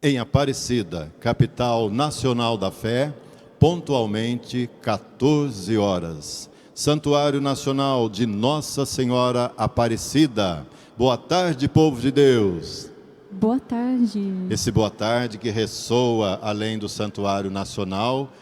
Em Aparecida, capital nacional da fé, pontualmente 14 horas. Santuário Nacional de Nossa Senhora Aparecida. Boa tarde, povo de Deus. Boa tarde. Esse boa tarde que ressoa além do Santuário Nacional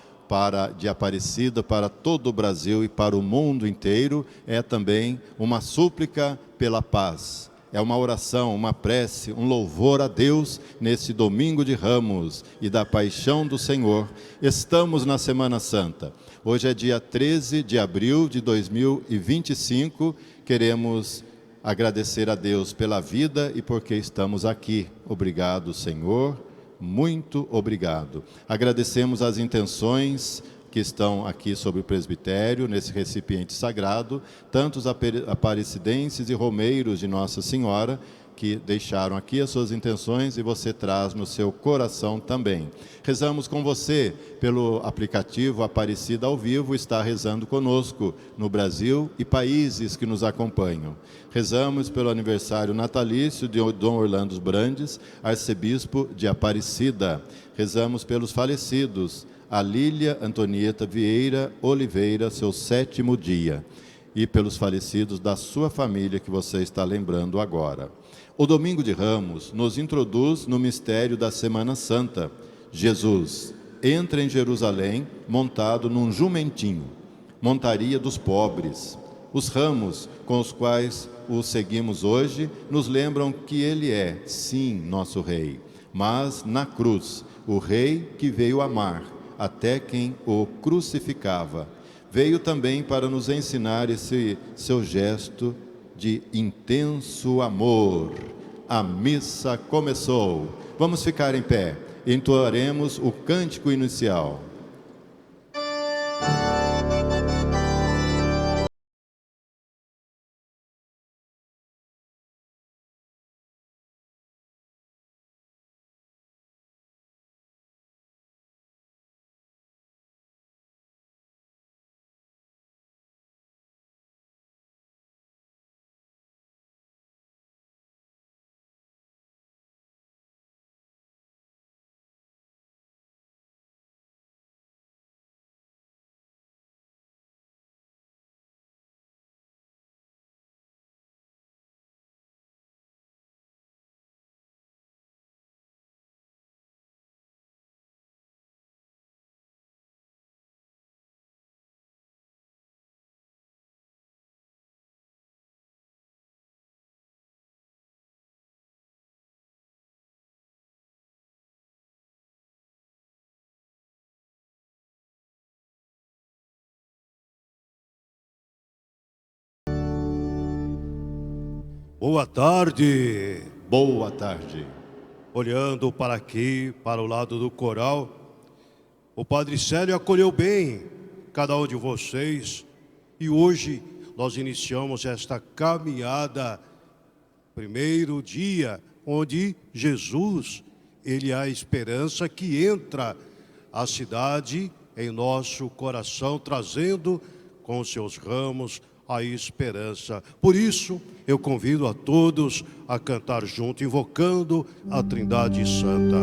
de Aparecida para todo o Brasil e para o mundo inteiro, é também uma súplica pela paz. É uma oração, uma prece, um louvor a Deus nesse domingo de Ramos e da Paixão do Senhor. Estamos na Semana Santa. Hoje é dia 13 de abril de 2025. Queremos agradecer a Deus pela vida e porque estamos aqui. Obrigado, Senhor. Muito obrigado. Agradecemos as intenções que estão aqui sobre o presbitério, nesse recipiente sagrado, tantos aparecidenses e romeiros de Nossa Senhora, que deixaram aqui as suas intenções e você traz no seu coração também. Rezamos com você pelo aplicativo Aparecida ao Vivo, está rezando conosco no Brasil e países que nos acompanham. Rezamos pelo aniversário natalício de Dom Orlando Brandes, arcebispo de Aparecida. Rezamos pelos falecidos, a Lília Antonieta Vieira Oliveira, seu 7º dia, e pelos falecidos da sua família que você está lembrando agora. O Domingo de Ramos nos introduz no mistério da Semana Santa. Jesus entra em Jerusalém montado num jumentinho, montaria dos pobres. Os ramos com os quais o seguimos hoje nos lembram que ele é, sim, nosso Rei, mas na cruz, o Rei que veio amar até quem o crucificava. Veio também para nos ensinar esse seu gesto de intenso amor. A missa começou. Vamos ficar em pé. Entoaremos o cântico inicial. Boa tarde. Boa tarde. Olhando para aqui, para o lado do coral, o Padre Célio acolheu bem cada um de vocês e hoje nós iniciamos esta caminhada, primeiro dia, onde Jesus, ele é a esperança que entra a cidade em nosso coração, trazendo com seus ramos a esperança. Por isso, eu convido a todos a cantar junto, invocando a Trindade Santa.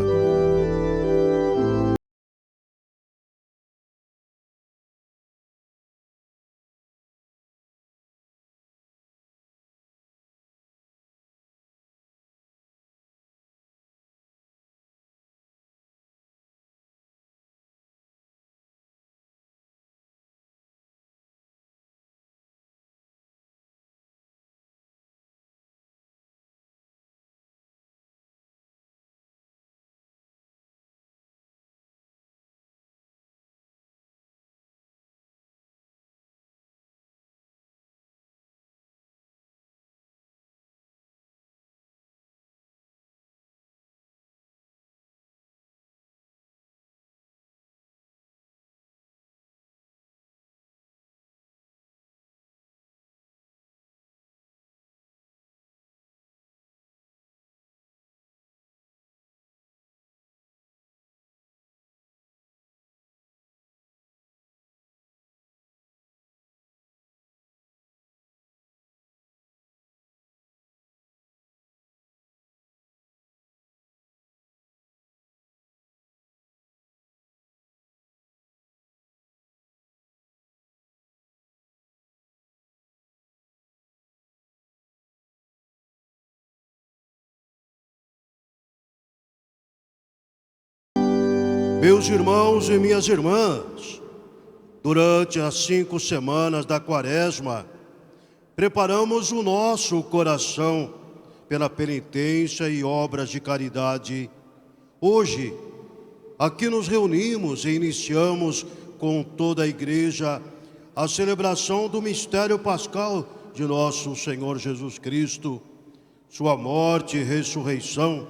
Meus irmãos e minhas irmãs, durante as 5 semanas da Quaresma, preparamos o nosso coração pela penitência e obras de caridade. Hoje, aqui nos reunimos e iniciamos com toda a igreja a celebração do mistério pascal de nosso Senhor Jesus Cristo, sua morte e ressurreição.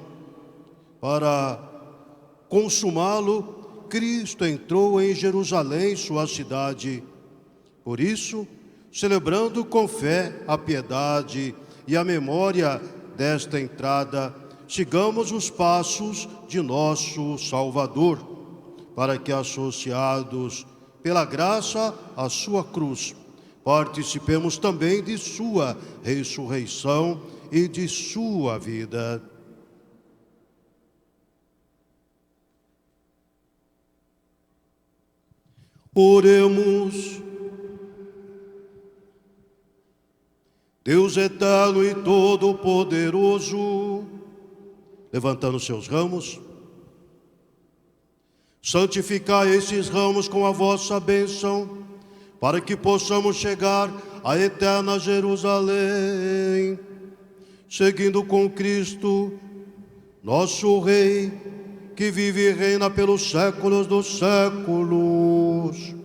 Para consumá-lo, Cristo entrou em Jerusalém, sua cidade. Por isso, celebrando com fé a piedade e a memória desta entrada, sigamos os passos de nosso Salvador, para que, associados pela graça à sua cruz, participemos também de sua ressurreição e de sua vida. Oremos. Deus eterno e todo-poderoso, levantando seus ramos, santificai esses ramos com a vossa bênção, para que possamos chegar à eterna Jerusalém, seguindo com Cristo, nosso Rei, que vive e reina pelos séculos dos séculos.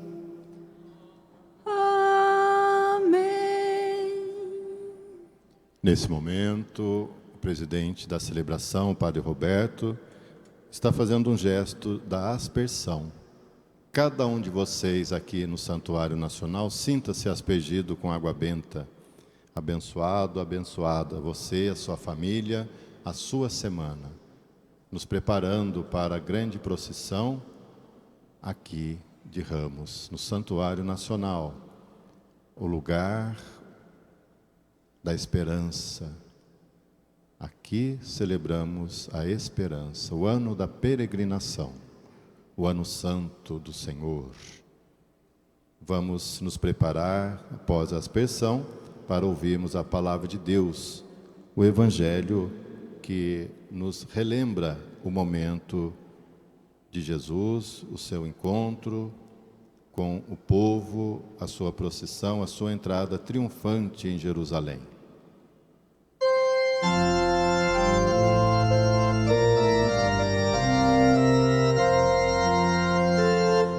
Nesse momento, o presidente da celebração, o Padre Roberto, está fazendo um gesto da aspersão. Cada um de vocês aqui no Santuário Nacional, sinta-se aspergido com água benta. Abençoado, abençoada, você, a sua família, a sua semana. Nos preparando para a grande procissão aqui de Ramos, no Santuário Nacional, o lugar da esperança. Aqui celebramos a esperança, o ano da peregrinação, o ano santo do Senhor. Vamos nos preparar, após a aspersão, para ouvirmos a palavra de Deus, o Evangelho que nos relembra o momento de Jesus, o seu encontro com o povo, a sua procissão, a sua entrada triunfante em Jerusalém.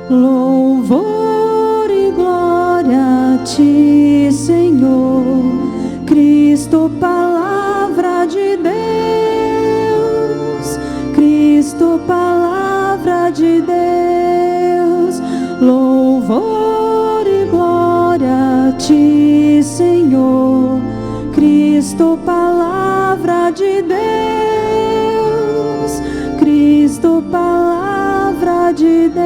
Louvor e glória a ti, Senhor, Cristo, palavra de Deus, Cristo, palavra de Deus. Louvor e glória a ti, Senhor, Cristo, palavra de Deus, Cristo, palavra de Deus.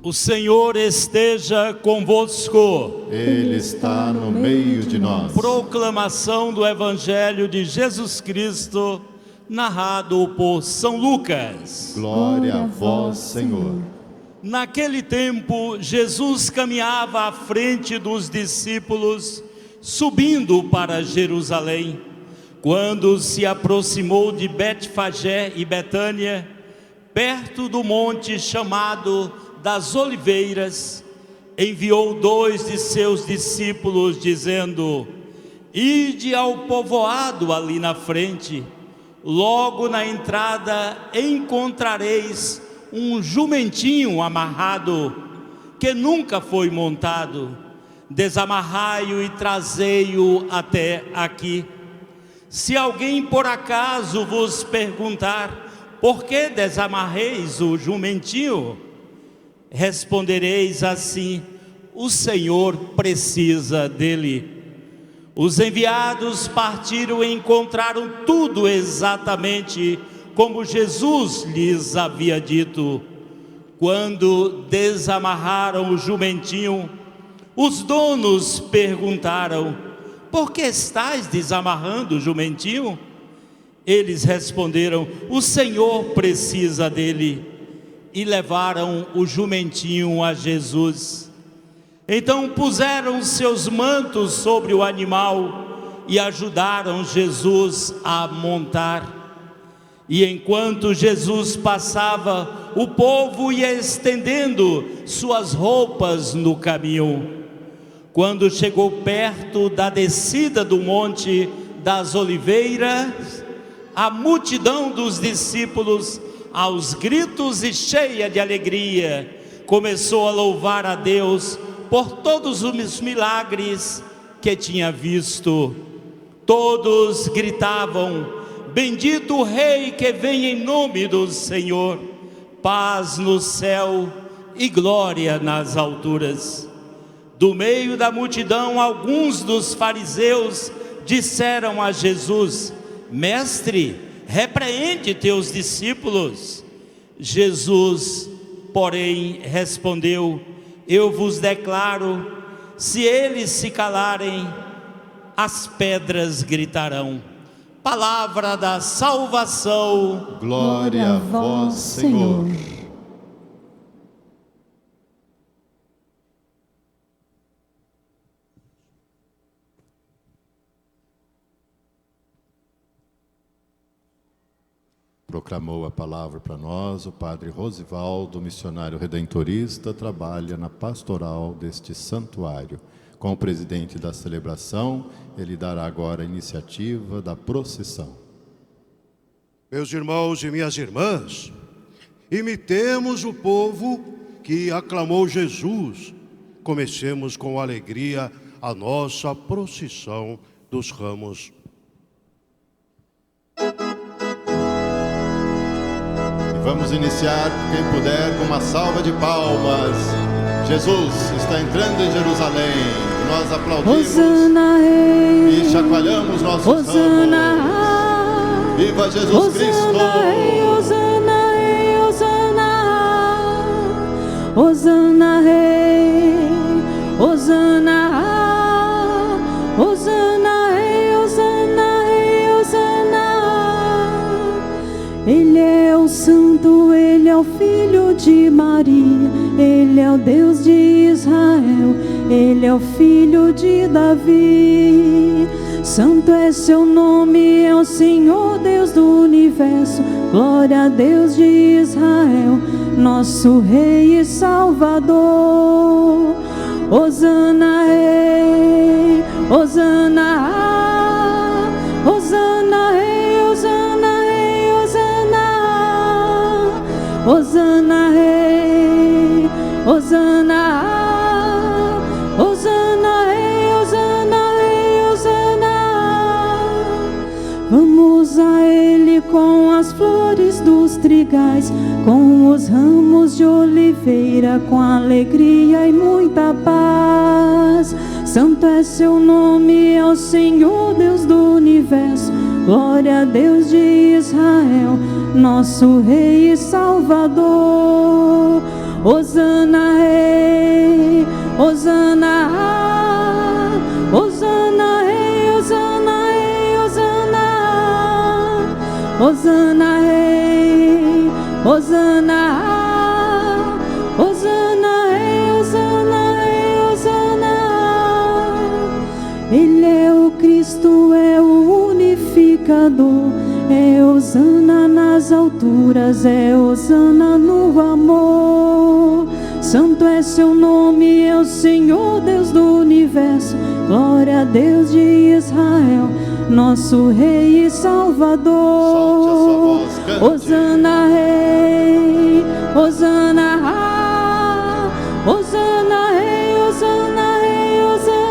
O Senhor esteja convosco. Ele está no meio de nós. Proclamação do Evangelho de Jesus Cristo, narrado por São Lucas. Glória a vós, Senhor. Naquele tempo, Jesus caminhava à frente dos discípulos, subindo para Jerusalém. Quando se aproximou de Betfagé e Betânia, perto do monte chamado das Oliveiras, enviou 2 de seus discípulos, dizendo: Ide ao povoado ali na frente, logo na entrada encontrareis um jumentinho amarrado, que nunca foi montado. Desamarrai-o e trazei-o até aqui. Se alguém por acaso vos perguntar: por que desamarreis o jumentinho? Respondereis assim: o Senhor precisa dele. Os enviados partiram e encontraram tudo exatamente como Jesus lhes havia dito. Quando desamarraram o jumentinho, os donos perguntaram: por que estáis desamarrando o jumentinho? Eles responderam: o Senhor precisa dele. E levaram o jumentinho a Jesus. Então puseram seus mantos sobre o animal e ajudaram Jesus a montar. E enquanto Jesus passava, o povo ia estendendo suas roupas no caminho. Quando chegou perto da descida do Monte das Oliveiras, a multidão dos discípulos, aos gritos e cheia de alegria, começou a louvar a Deus por todos os milagres que tinha visto. Todos gritavam: bendito o Rei que vem em nome do Senhor, paz no céu e glória nas alturas. Do meio da multidão, alguns dos fariseus disseram a Jesus: Mestre, repreende teus discípulos. Jesus, porém, respondeu: eu vos declaro, se eles se calarem, as pedras gritarão. Palavra da salvação. Glória a vós, Senhor. Proclamou a palavra para nós o padre Rosivaldo, missionário redentorista, trabalha na pastoral deste santuário. Como presidente da celebração, ele dará agora a iniciativa da procissão. Meus irmãos e minhas irmãs, imitemos o povo que aclamou Jesus. Comecemos com alegria a nossa procissão dos ramos. Vamos iniciar, quem puder, com uma salva de palmas. Jesus está entrando em Jerusalém. Nós aplaudimos Hosana, e chacoalhamos nossos Hosana, ramos. Viva Jesus Cristo! Hosana, Hosana, Hosana, Rei, Hosana, Hosana, Rei, Hosana, Rei, Hosana. Ele é o Santo, Ele é o Filho de Maria, Ele é o Deus de Israel, Ele é o Filho de Davi. Santo é seu nome, é o Senhor Deus do universo. Glória a Deus de Israel, nosso Rei e Salvador. Hosana, Rei, Hosana, Hosana, Rei, Hosana, Rei, Hosana. Hosana, Rei, Hosana, Hosana, Rei, Hosana, Rei, Hosana. Vamos a Ele com as flores dos trigais, com os ramos de oliveira, com alegria e muita paz. Santo é seu nome, é o Senhor Deus do universo. Glória a Deus de Israel, nosso Rei e Salvador. Hosana, Rei, Hosana, Hosana, Rei, Hosana, Rei, Hosana. Hosana, Rei, Hosana, Hosana, Rei, Hosana, Rei, Hosana. Ele é o Cristo, é o unificador, é Hosana nas alturas, é Hosana no amor. Santo é seu nome, é o Senhor Deus do universo. Glória a Deus de Israel, nosso Rei e Salvador. Hosana, Rei, Hosana, Hosana, Rei, Hosana, Rei, Hosana.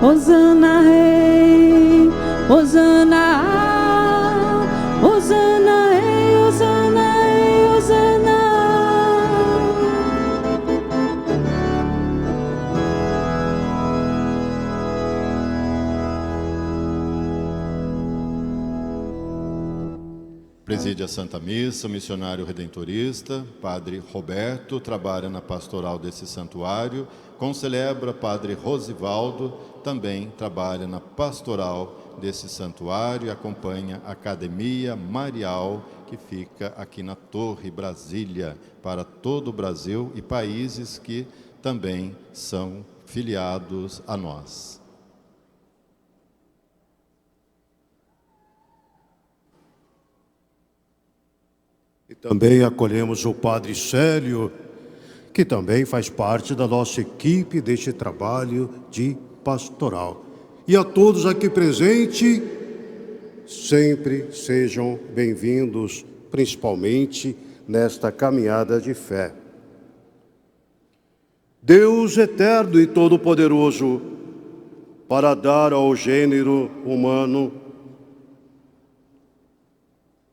Hosana, Rei, Hosana, Hosana, Rei, Hosana, Rei, Hosana. Preside a Santa Missa, o missionário redentorista, Padre Roberto, trabalha na pastoral desse santuário, concelebra Padre Rosivaldo, também trabalha na pastoral desse santuário e acompanha a Academia Marial, que fica aqui na Torre Brasília, para todo o Brasil e países que também são filiados a nós. Também acolhemos o Padre Célio, que também faz parte da nossa equipe deste trabalho de pastoral. E a todos aqui presentes, sempre sejam bem-vindos, principalmente nesta caminhada de fé. Deus eterno e todo-poderoso, para dar ao gênero humano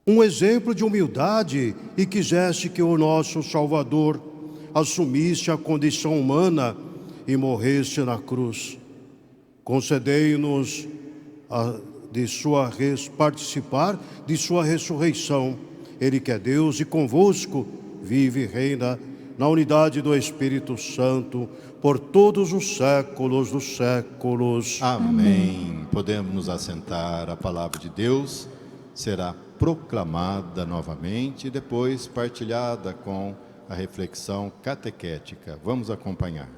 um exemplo de humildade e quiseste que o nosso Salvador assumisse a condição humana e morresse na cruz. Concedei-nos participar de sua ressurreição. Ele que é Deus e convosco vive e reina na unidade do Espírito Santo por todos os séculos dos séculos. Amém. Podemos nos assentar. A palavra de Deus será proclamada novamente e depois partilhada com a reflexão catequética. Vamos acompanhar.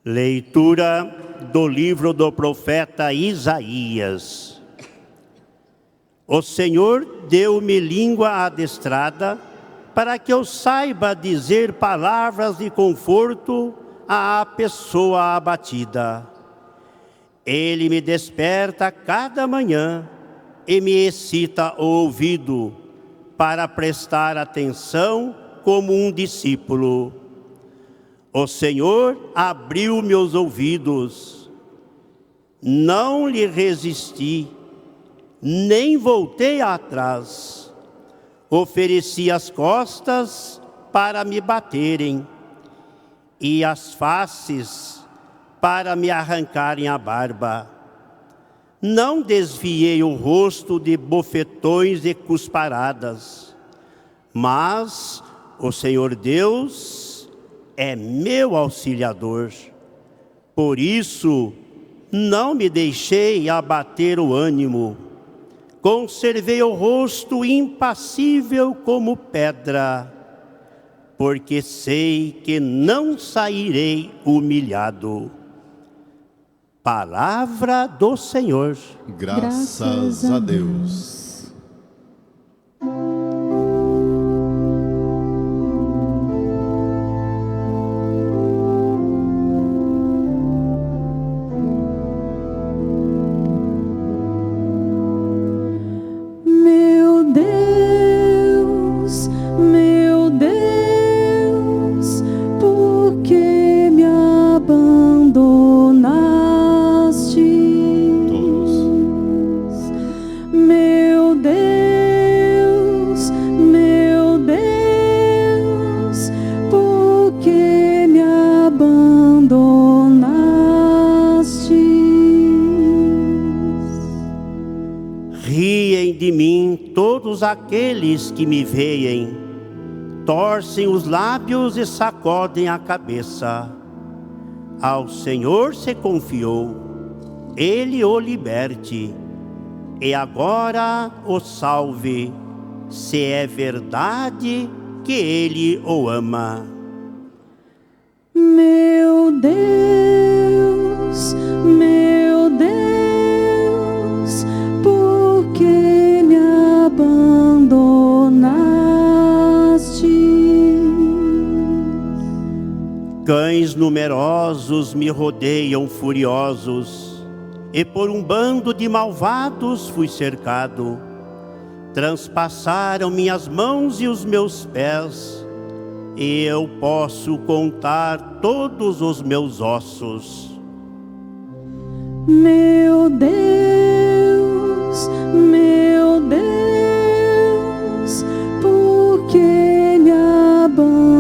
Leitura do livro do profeta Isaías. O Senhor deu-me língua adestrada para que eu saiba dizer palavras de conforto à pessoa abatida. Ele me desperta cada manhã e me excita o ouvido para prestar atenção como um discípulo. O Senhor abriu meus ouvidos, não lhe resisti, nem voltei atrás. Ofereci as costas para me baterem e as faces para me arrancarem a barba. Não desviei o rosto de bofetões e cusparadas, mas o Senhor Deus é meu auxiliador. Por isso, não me deixei abater o ânimo. Conservei o rosto impassível como pedra, porque sei que não sairei humilhado. Palavra do Senhor. Graças a Deus. Meu Deus, por que me abandonaste? Meu Deus, por que me abandonaste? Riem de mim todos aqueles que me veem, torcem os lábios e sacodem a cabeça. Ao Senhor se confiou, Ele o liberte, e agora o salve, se é verdade que Ele o ama. Meu Deus, por que me abandonaste? Cães numerosos me rodeiam furiosos, e por um bando de malvados fui cercado. Transpassaram minhas mãos e os meus pés, e eu posso contar todos os meus ossos. Meu Deus, por que me abandonaste?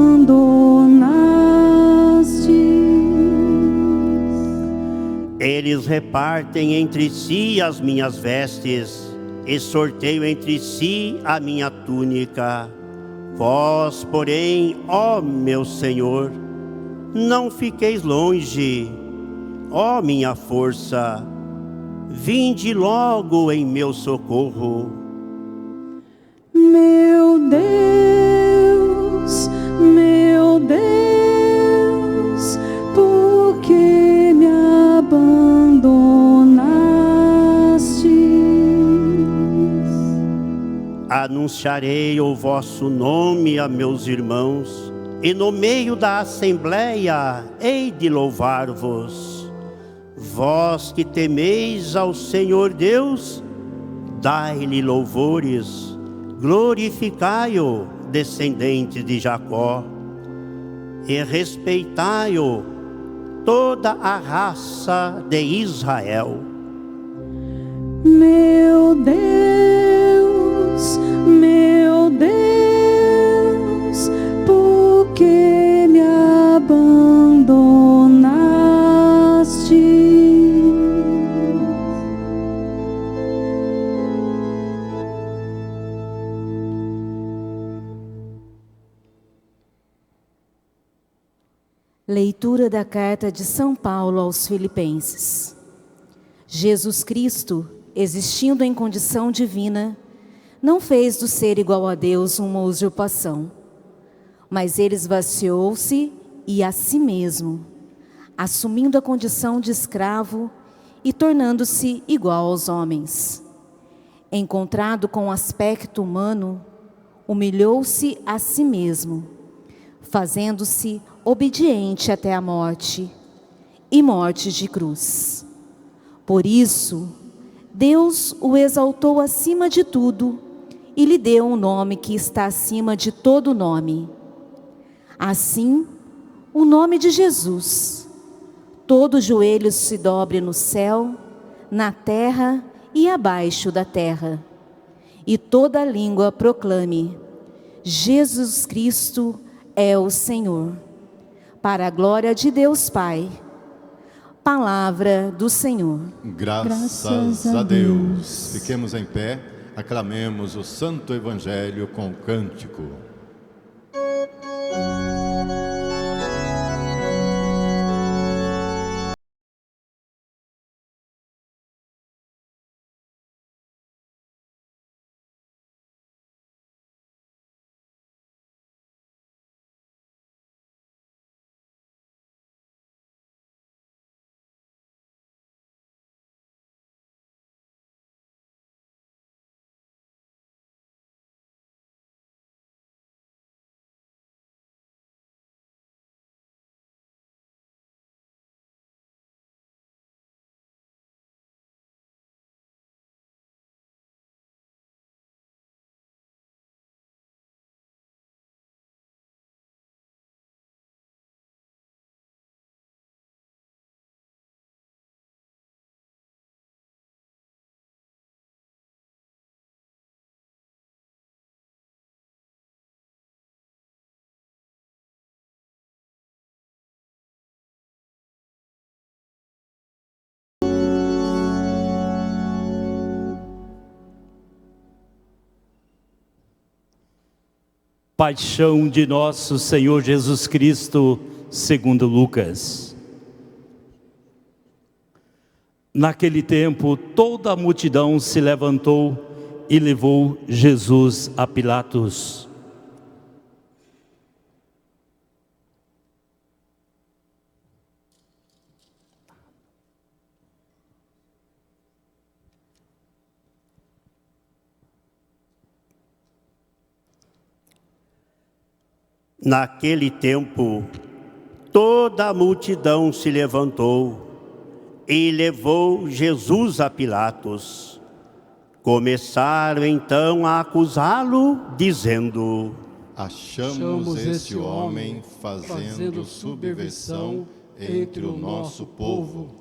Eles repartem entre si as minhas vestes, e sorteiam entre si a minha túnica. Vós, porém, ó meu Senhor, não fiqueis longe. Ó minha força, vinde logo em meu socorro. Meu Deus, por que me abandonaste? A Anunciarei o vosso nome a meus irmãos, e no meio da assembleia hei de louvar-vos. Vós que temeis ao Senhor Deus, dai-lhe louvores, glorificai-o, descendentes de Jacó, e respeitai-o, toda a raça de Israel. Meu Deus, por que me abandonaste? Leitura da carta de São Paulo aos Filipenses. Jesus Cristo, existindo em condição divina, não fez do ser igual a Deus uma usurpação, mas ele esvaziou-se e a si mesmo, assumindo a condição de escravo e tornando-se igual aos homens. Encontrado com aspecto humano, humilhou-se a si mesmo, fazendo-se obediente até a morte, e morte de cruz. Por isso, Deus o exaltou acima de tudo e lhe deu um nome que está acima de todo nome. Assim, o nome de Jesus, todo joelho se dobre no céu, na terra e abaixo da terra, e toda língua proclame: Jesus Cristo é o Senhor, para a glória de Deus Pai. Palavra do Senhor. Graças a Deus. Fiquemos em pé, aclamemos o Santo Evangelho com cântico. Paixão de nosso Senhor Jesus Cristo, segundo Lucas. Naquele tempo, toda a multidão se levantou e levou Jesus a Pilatos. Naquele tempo, toda a multidão se levantou e levou Jesus a Pilatos. Começaram então a acusá-lo, dizendo: Achamos este homem fazendo subversão entre o nosso povo,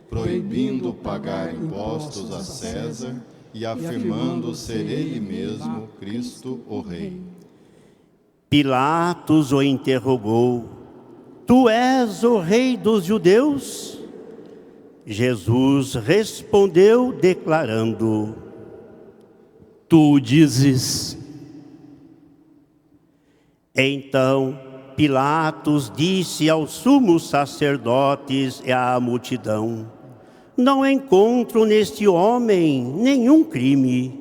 proibindo pagar impostos a César e afirmando ser ele mesmo Cristo, o Rei. Pilatos o interrogou: Tu és o rei dos judeus? Jesus respondeu declarando: Tu o dizes. Então Pilatos disse aos sumos sacerdotes e à multidão: Não encontro neste homem nenhum crime.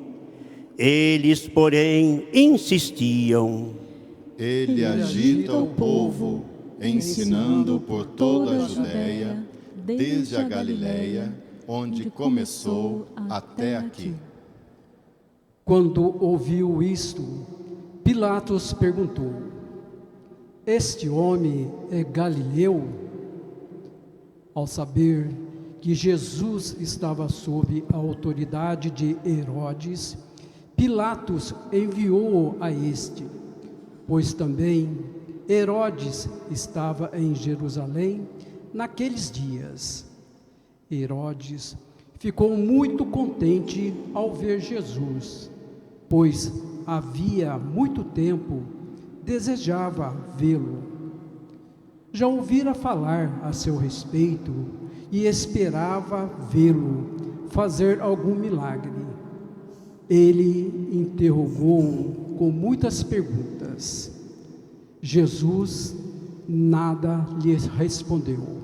Eles, porém, insistiam: Ele agita o povo, ensinando por toda a Judéia, desde a Galileia, onde começou, até aqui. Quando ouviu isto, Pilatos perguntou: este homem é galileu? Ao saber que Jesus estava sob a autoridade de Herodes, Pilatos enviou-o a este, pois também Herodes estava em Jerusalém naqueles dias. Herodes ficou muito contente ao ver Jesus, pois havia muito tempo desejava vê-lo. Já ouvira falar a seu respeito e esperava vê-lo fazer algum milagre. Ele interrogou-o com muitas perguntas. Jesus nada lhe respondeu.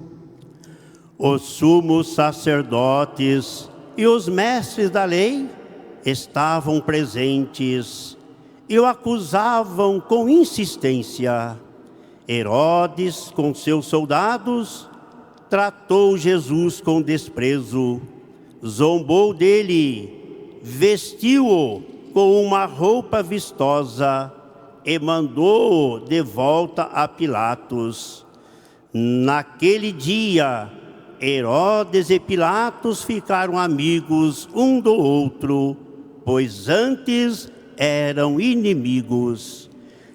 Os sumos sacerdotes e os mestres da lei estavam presentes e o acusavam com insistência. Herodes, com seus soldados, tratou Jesus com desprezo, zombou dele, vestiu-o com uma roupa vistosa e mandou-o de volta a Pilatos. Naquele dia, Herodes e Pilatos ficaram amigos um do outro, pois antes eram inimigos.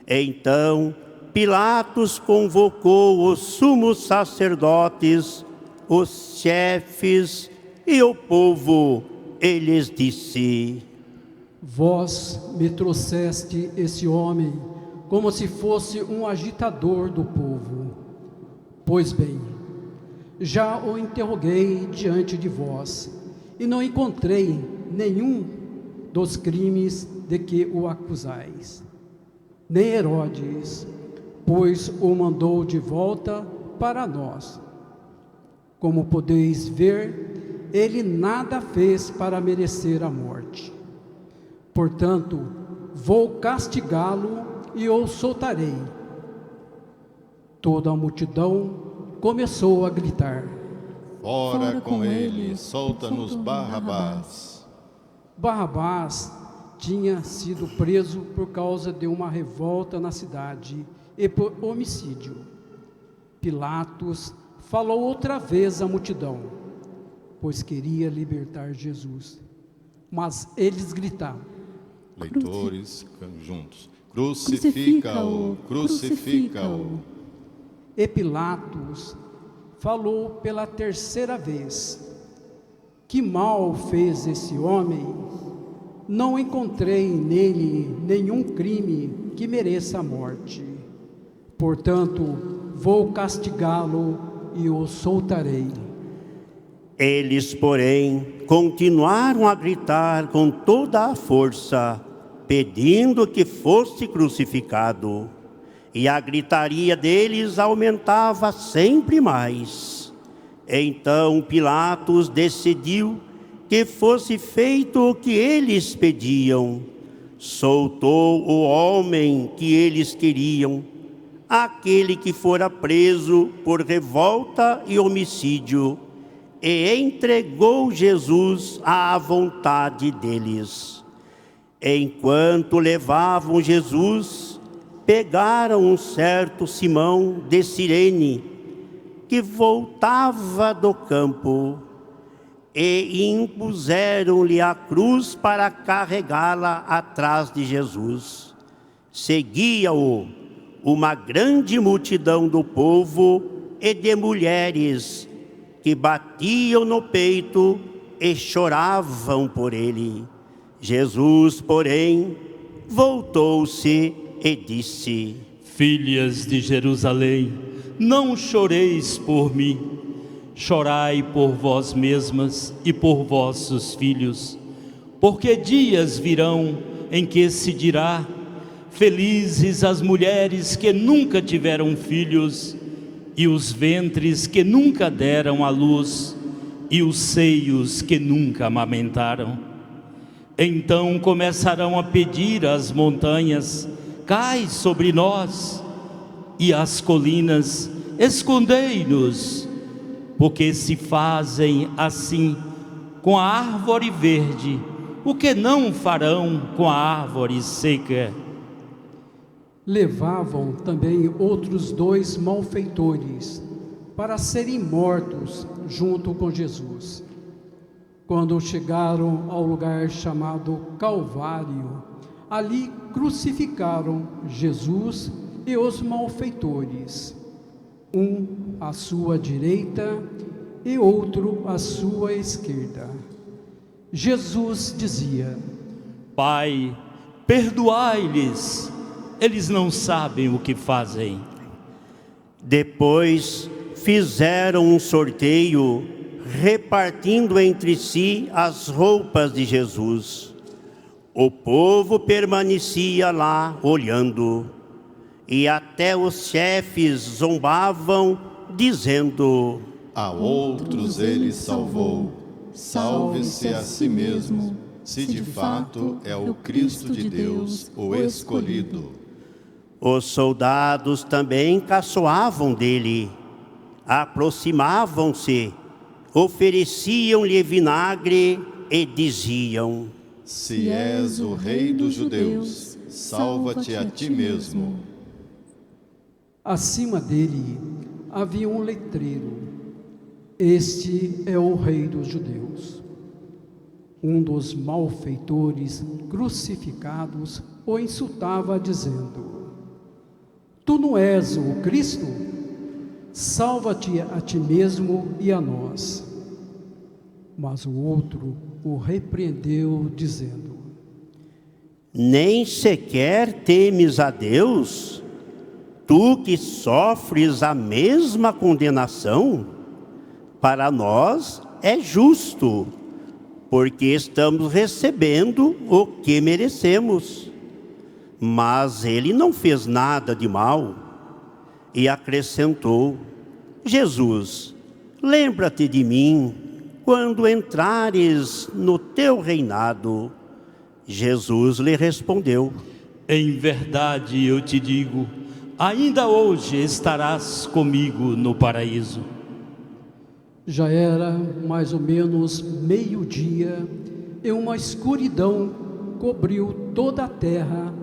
Então Pilatos convocou os sumos sacerdotes, os chefes e o povo, e lhes disse: vós me trouxeste esse homem como se fosse um agitador do povo. Pois bem, já o interroguei diante de vós, e não encontrei nenhum dos crimes de que o acusais. Nem Herodes, pois o mandou de volta para nós. Como podeis ver, ele nada fez para merecer a morte. Portanto, vou castigá-lo e o soltarei. Toda a multidão começou a gritar: Fora com ele, solta-nos Barrabás. Barrabás tinha sido preso por causa de uma revolta na cidade e por homicídio. Pilatos falou outra vez à multidão, pois queria libertar Jesus. Mas eles gritavam: Leitores juntos: crucifica-o, crucifica-o. E Pilatos falou pela terceira vez: que mal fez esse homem? Não encontrei nele nenhum crime que mereça a morte. Portanto, vou castigá-lo e o soltarei. Eles, porém, continuaram a gritar com toda a força, pedindo que fosse crucificado. E a gritaria deles aumentava sempre mais. Então Pilatos decidiu que fosse feito o que eles pediam. Soltou o homem que eles queriam, aquele que fora preso por revolta e homicídio, e entregou Jesus à vontade deles. Enquanto levavam Jesus, pegaram um certo Simão de Cirene, que voltava do campo, e impuseram-lhe a cruz para carregá-la atrás de Jesus. Seguia-o uma grande multidão do povo e de mulheres, que batiam no peito e choravam por ele. Jesus, porém, voltou-se e disse: Filhas de Jerusalém, não choreis por mim, chorai por vós mesmas e por vossos filhos, porque dias virão em que se dirá: felizes as mulheres que nunca tiveram filhos, e os ventres que nunca deram à luz, e os seios que nunca amamentaram. Então começarão a pedir às montanhas: cai sobre nós, e às colinas: escondei-nos, porque se fazem assim com a árvore verde, o que não farão com a árvore seca? Levavam também outros 2 malfeitores para serem mortos junto com Jesus. Quando chegaram ao lugar chamado Calvário, ali crucificaram Jesus e os malfeitores, um à sua direita e outro à sua esquerda. Jesus dizia: Pai, perdoai-lhes, eles não sabem o que fazem. Depois fizeram um sorteio, repartindo entre si as roupas de Jesus. O povo permanecia lá olhando, e até os chefes zombavam, dizendo: A outros ele salvou, salve-se a si mesmo, se de fato é o Cristo de Deus, o escolhido. Os soldados também caçoavam dele, aproximavam-se, ofereciam-lhe vinagre e diziam: Se és o Rei dos Judeus, salva-te a ti mesmo. Acima dele havia um letreiro: Este é o Rei dos Judeus. Um dos malfeitores crucificados o insultava, dizendo: Tu não és o Cristo? Salva-te a ti mesmo e a nós. Mas o outro o repreendeu, dizendo: Nem sequer temes a Deus? Tu que sofres a mesma condenação? Para nós é justo, porque estamos recebendo o que merecemos. Mas ele não fez nada de mal. E acrescentou: Jesus, lembra-te de mim quando entrares no teu reinado. Jesus lhe respondeu: Em verdade eu te digo, ainda hoje estarás comigo no paraíso. Já era mais ou menos meio-dia, e uma escuridão cobriu toda a terra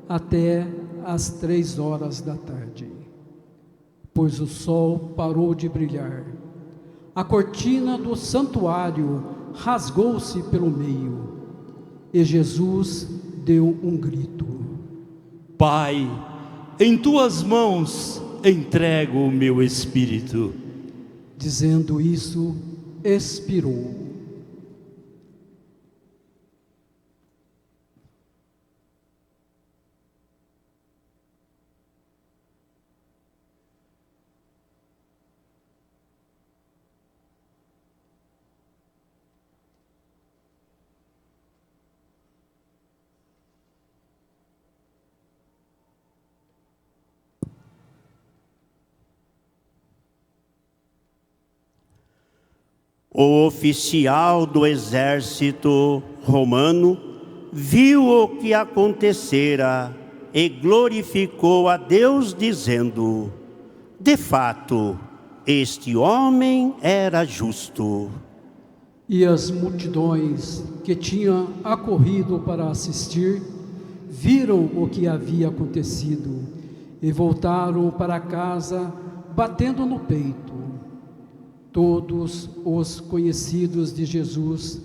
até às 3 horas da tarde, pois o sol parou de brilhar. A cortina do santuário rasgou-se pelo meio, e Jesus deu um grito: Pai, em tuas mãos entrego o meu espírito. Dizendo isso, expirou. O oficial do exército romano viu o que acontecera e glorificou a Deus, dizendo: De fato, este homem era justo. E as multidões que tinham acorrido para assistir, viram o que havia acontecido e voltaram para casa, batendo no peito. Todos os conhecidos de Jesus,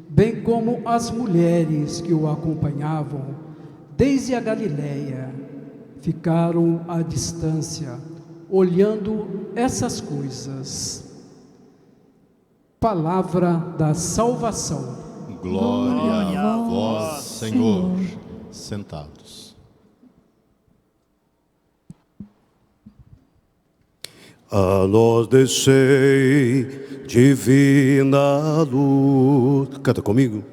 bem como as mulheres que o acompanhavam, desde a Galileia, ficaram à distância, olhando essas coisas. Palavra da salvação. Glória a vós, Senhor. Sentados. A nós descei, divina luz. Canta comigo.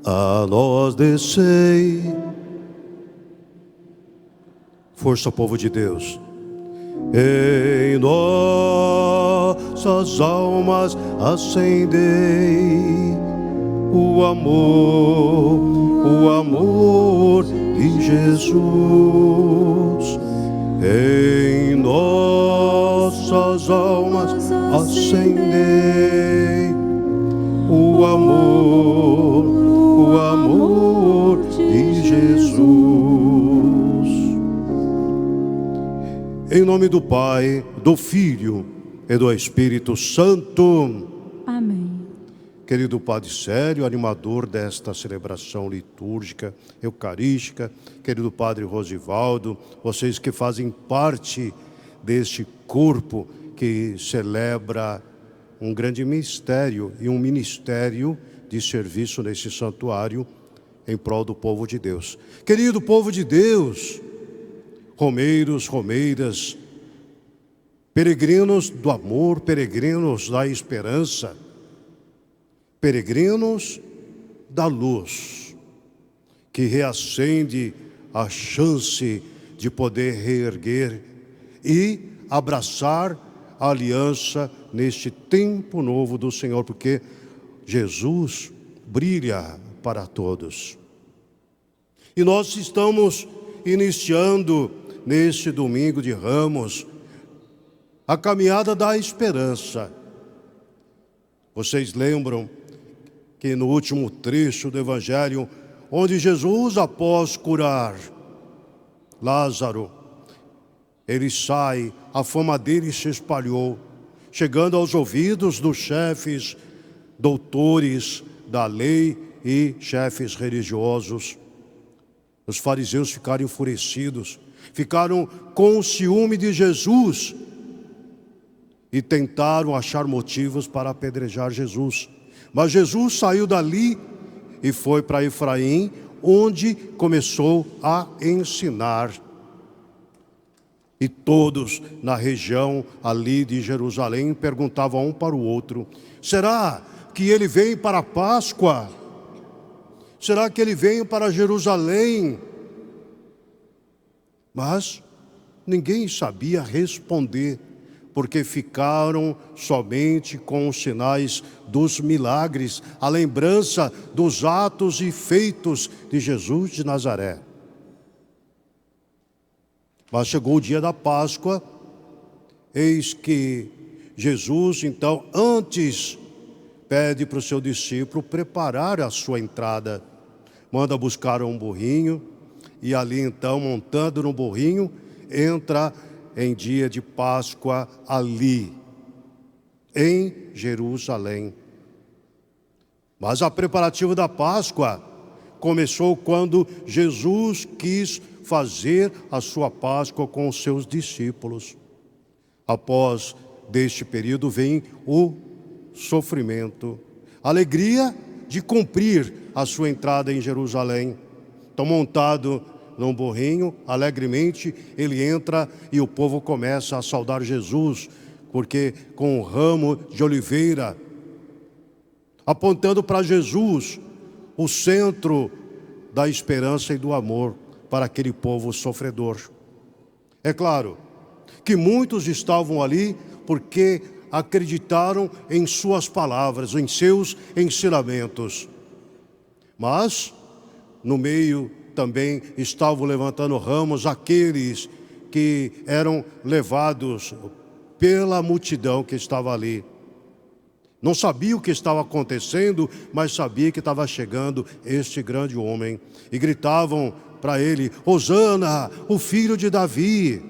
A nós descei. Força, povo de Deus. Em nossas almas acendei o amor de Jesus. Em nossas almas acendei o nome do Pai, do Filho e do Espírito Santo. Amém. Querido Padre Célio, animador desta celebração litúrgica, eucarística, querido Padre Rosivaldo, vocês que fazem parte deste corpo que celebra um grande mistério e um ministério de serviço nesse santuário em prol do povo de Deus. Querido povo de Deus, romeiros, romeiras, peregrinos do amor, peregrinos da esperança, peregrinos da luz, que reacende a chance de poder reerguer e abraçar a aliança neste tempo novo do Senhor, porque Jesus brilha para todos. E nós estamos iniciando neste domingo de Ramos a caminhada da esperança. Vocês lembram que no último trecho do Evangelho, onde Jesus, após curar Lázaro, ele sai, a fama dele se espalhou, chegando aos ouvidos dos chefes, doutores da lei e chefes religiosos. Os fariseus ficaram enfurecidos, ficaram com ciúme de Jesus e tentaram achar motivos para apedrejar Jesus. Mas Jesus saiu dali e foi para Efraim, onde começou a ensinar. E todos na região ali de Jerusalém perguntavam um para o outro: será que ele vem para a Páscoa? Será que ele vem para Jerusalém? Mas ninguém sabia responder, porque ficaram somente com os sinais dos milagres, a lembrança dos atos e feitos de Jesus de Nazaré. Mas chegou o dia da Páscoa, eis que Jesus, então, antes pede para o seu discípulo preparar a sua entrada. Manda buscar um burrinho, e ali então, montando no burrinho, entra em dia de Páscoa ali, em Jerusalém. Mas a preparativa da Páscoa começou quando Jesus quis fazer a sua Páscoa com os seus discípulos. Após deste período vem o sofrimento, a alegria de cumprir a sua entrada em Jerusalém. Então, montado num burrinho, alegremente ele entra e o povo começa a saudar Jesus, porque com um ramo de oliveira, apontando para Jesus, o centro da esperança e do amor para aquele povo sofredor. É claro que muitos estavam ali porque acreditaram em suas palavras, em seus ensinamentos. Mas no meio também estavam levantando ramos aqueles que eram levados pela multidão que estava ali. Não sabia o que estava acontecendo, mas sabia que estava chegando este grande homem. E gritavam para ele: Hosana, o filho de Davi,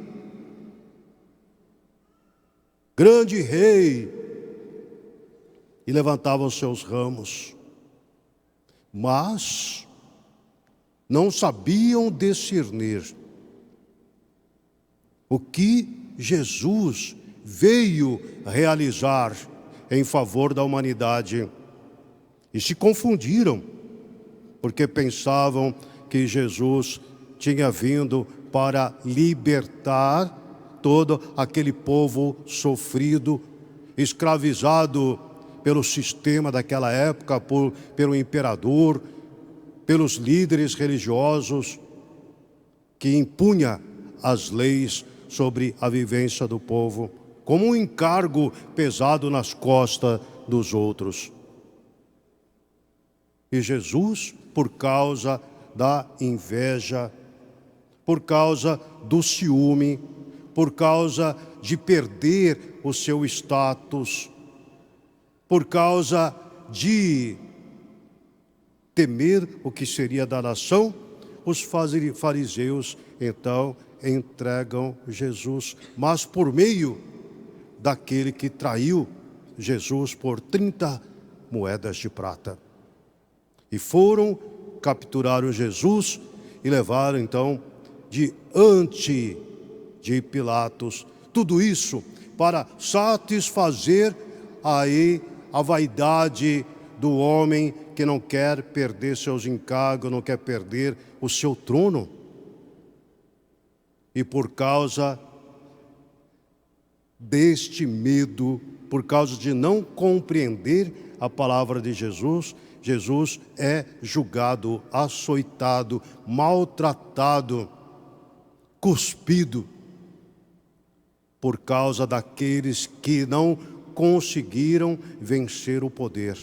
grande rei. E levantavam seus ramos. Mas não sabiam discernir o que Jesus veio realizar em favor da humanidade. E se confundiram, porque pensavam que Jesus tinha vindo para libertar todo aquele povo sofrido, escravizado pelo sistema daquela época, pelo imperador, pelos líderes religiosos, que impunha as leis sobre a vivência do povo, como um encargo pesado nas costas dos outros. E Jesus, por causa da inveja, por causa do ciúme, por causa de perder o seu status, por causa de temer o que seria da nação, os fariseus, então, entregam Jesus, mas por meio daquele que traiu Jesus por 30 moedas de prata. E capturaram Jesus e levaram então diante de Pilatos. Tudo isso para satisfazer aí a vaidade do homem que não quer perder seus encargos, não quer perder o seu trono. E por causa deste medo, por causa de não compreender a palavra de Jesus, Jesus é julgado, açoitado, maltratado, cuspido, por causa daqueles que não conseguiram vencer o poder.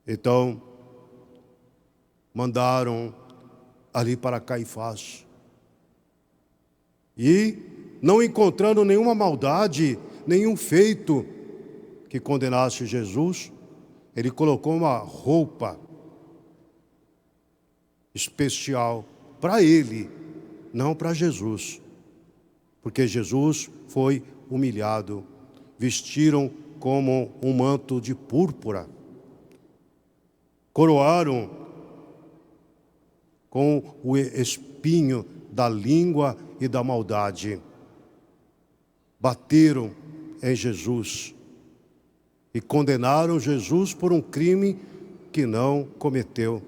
Então, mandaram ali para Caifás. E, não encontrando nenhuma maldade, nenhum feito que condenasse Jesus, ele colocou uma roupa especial para ele, não para Jesus. Porque Jesus foi humilhado. Vestiram como um manto de púrpura. Coroaram com o espinho da língua e da maldade. Bateram em Jesus e condenaram Jesus por um crime que não cometeu.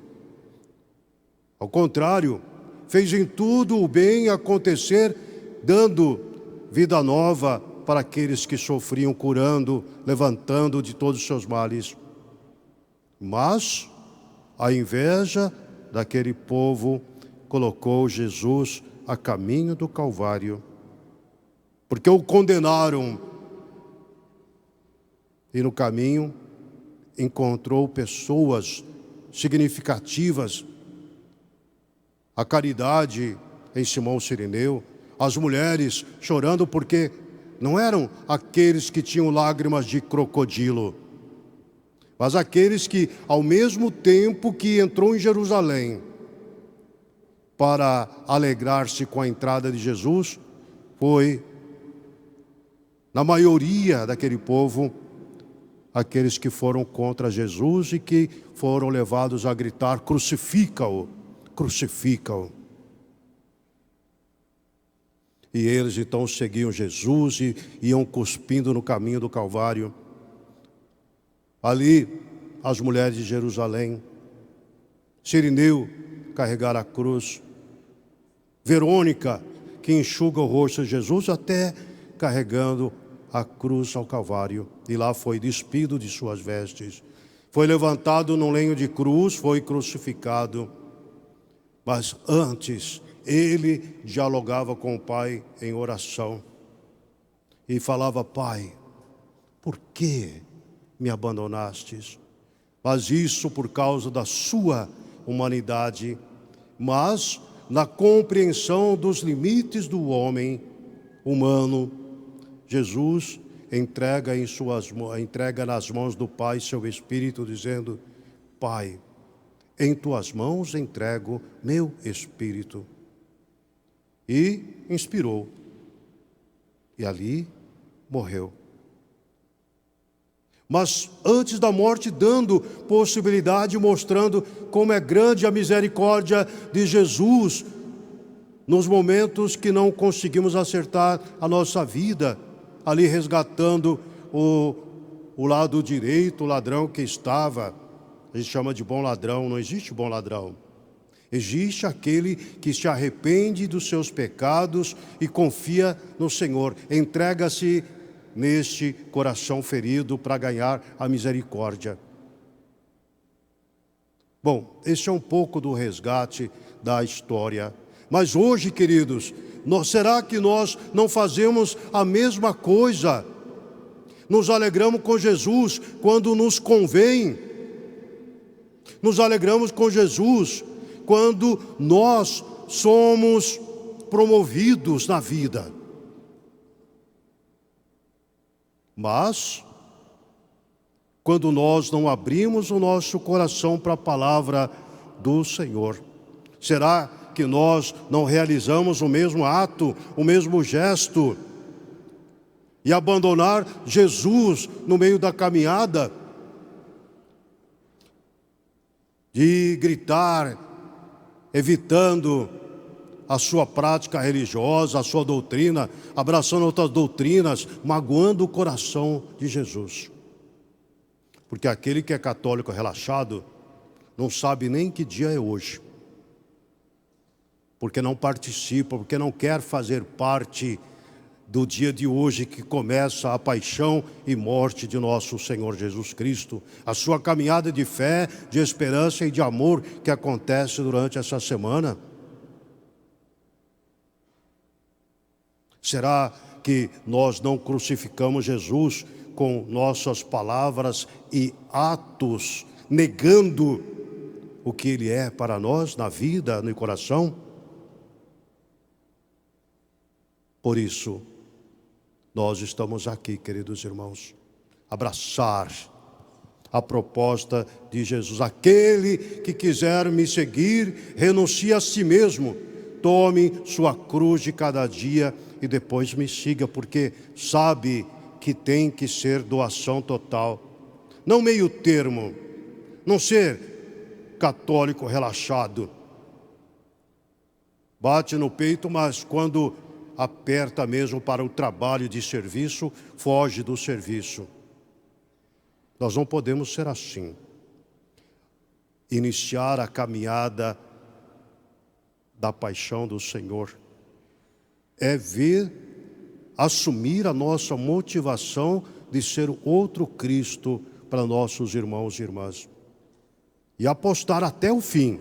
Ao contrário, fez em tudo o bem acontecer, dando vida nova para aqueles que sofriam, curando, levantando de todos os seus males. Mas a inveja daquele povo colocou Jesus a caminho do Calvário, porque o condenaram e no caminho encontrou pessoas significativas, a caridade em Simão Cirineu, as mulheres chorando porque não eram aqueles que tinham lágrimas de crocodilo, mas aqueles que, ao mesmo tempo que entrou em Jerusalém para alegrar-se com a entrada de Jesus, foi, na maioria daquele povo, aqueles que foram contra Jesus e que foram levados a gritar: crucifica-o, crucifica-o. E eles então seguiam Jesus e iam cuspindo no caminho do Calvário. Ali, as mulheres de Jerusalém, Cirineu carregar a cruz, Verônica, que enxuga o rosto de Jesus, até carregando a cruz ao Calvário. E lá foi despido de suas vestes. Foi levantado num lenho de cruz, foi crucificado. Mas antes, ele dialogava com o Pai em oração. E falava: Pai, por que me abandonastes? Mas isso por causa da sua humanidade, mas na compreensão dos limites do homem humano, Jesus entrega nas mãos do Pai seu Espírito, dizendo: Pai, em tuas mãos entrego meu Espírito. E inspirou. E ali morreu. Mas antes da morte, dando possibilidade, mostrando como é grande a misericórdia de Jesus nos momentos que não conseguimos acertar a nossa vida, ali resgatando o lado direito, o ladrão que estava. A gente chama de bom ladrão, não existe bom ladrão. Existe aquele que se arrepende dos seus pecados e confia no Senhor, entrega-se neste coração ferido para ganhar a misericórdia. Bom, esse é um pouco do resgate da história. Mas hoje, queridos, será que nós não fazemos a mesma coisa? Nos alegramos com Jesus quando nos convém. Nos alegramos com Jesus quando nós somos promovidos na vida. Mas, quando nós não abrimos o nosso coração para a palavra do Senhor? Será que nós não realizamos o mesmo ato, o mesmo gesto, e abandonar Jesus no meio da caminhada, de gritar, evitando a sua prática religiosa, a sua doutrina, abraçando outras doutrinas, magoando o coração de Jesus? Porque aquele que é católico relaxado não sabe nem que dia é hoje, porque não participa, porque não quer fazer parte do dia de hoje, que começa a paixão e morte de nosso Senhor Jesus Cristo, a sua caminhada de fé, de esperança e de amor que acontece durante essa semana. Será que nós não crucificamos Jesus com nossas palavras e atos, negando o que Ele é para nós na vida, no coração? Por isso, nós estamos aqui, queridos irmãos, abraçar a proposta de Jesus. Aquele que quiser me seguir, renuncie a si mesmo, tome sua cruz de cada dia e depois me siga, porque sabe que tem que ser doação total, não meio termo, não ser católico relaxado, bate no peito, mas quando aperta mesmo para o trabalho de serviço, foge do serviço. Nós não podemos ser assim. Iniciar a caminhada da paixão do Senhor é assumir a nossa motivação de ser outro Cristo para nossos irmãos e irmãs. E apostar até o fim,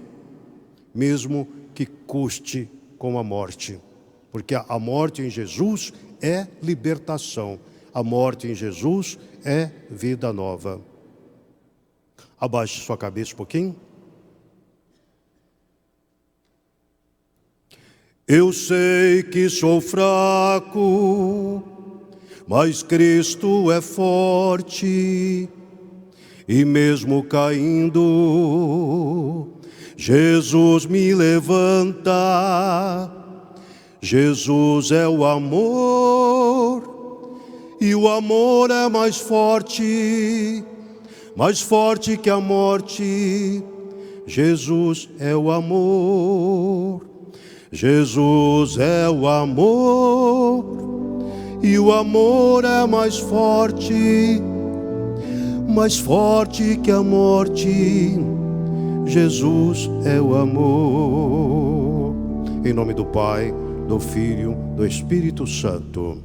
mesmo que custe com a morte. Porque a morte em Jesus é libertação. A morte em Jesus é vida nova. Abaixe sua cabeça um pouquinho. Eu sei que sou fraco, mas Cristo é forte. E mesmo caindo, Jesus me levanta. Jesus é o amor, e o amor é mais forte que a morte. Jesus é o amor, Jesus é o amor, e o amor é mais forte que a morte. Jesus é o amor. Em nome do Pai, do Filho, do Espírito Santo.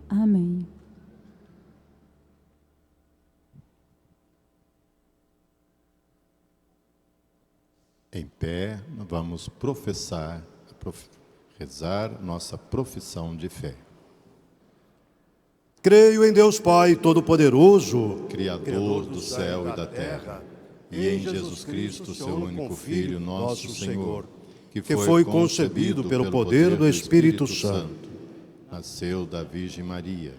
Amém. Em pé, vamos rezar nossa profissão de fé. Creio em Deus Pai Todo-Poderoso, Criador do céu e da terra, e em Jesus Cristo, seu único Filho, nosso Senhor, que foi concebido pelo poder do Espírito Santo. Nasceu da Virgem Maria,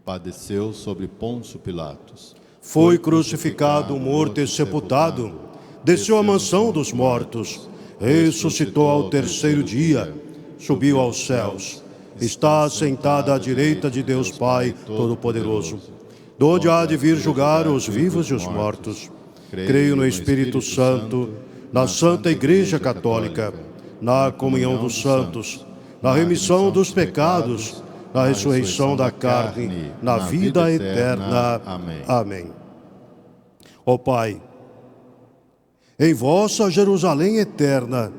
padeceu sobre Pôncio Pilatos, foi crucificado, morto e sepultado, desceu à mansão dos mortos, ressuscitou ao terceiro dia, subiu aos céus, está assentado à direita de Deus Pai Todo-Poderoso, donde há de vir julgar os vivos e os mortos. Creio no Espírito Santo, na Santa Igreja Católica, na comunhão dos santos, na remissão dos pecados, na ressurreição da carne, na vida eterna. Amém. Ó Pai, em vossa Jerusalém eterna,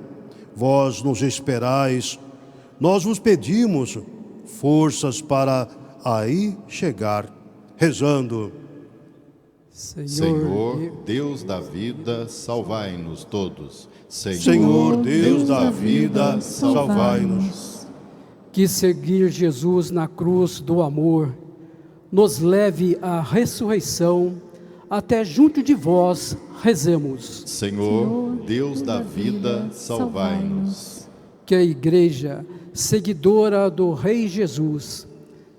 vós nos esperais, nós vos pedimos forças para aí chegar, rezando. Senhor, Deus da vida, salvai-nos todos. Senhor, Deus da vida, salvai-nos. Que seguir Jesus na cruz do amor nos leve à ressurreição, até junto de vós rezemos. Senhor, Deus da vida, salvai-nos. Que a Igreja, seguidora do Rei Jesus,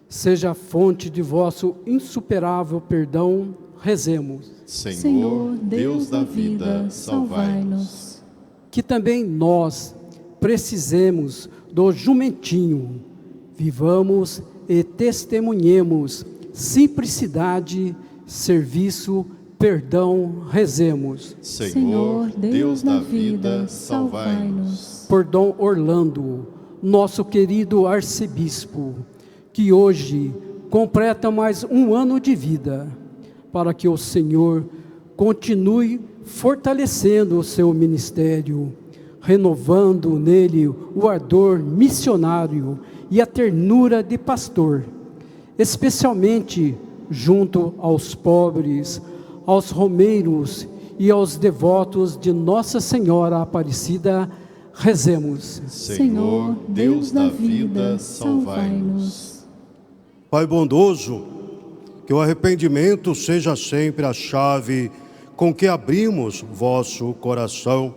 seja a fonte de vosso insuperável perdão, rezemos. Senhor, Deus da vida, salvai-nos. que também nós precisemos do jumentinho. Vivamos e testemunhemos simplicidade, serviço, perdão, rezemos. Senhor, Deus da vida, salvai-nos. Por Dom Orlando, nosso querido arcebispo, que hoje completa mais um ano de vida, para que o Senhor continue fortalecendo o seu ministério, renovando nele o ardor missionário e a ternura de pastor, especialmente junto aos pobres, aos romeiros e aos devotos de Nossa Senhora Aparecida. Rezemos. Senhor, Deus da vida, salvai-nos. Pai bondoso, que o arrependimento seja sempre a chave com que abrimos vosso coração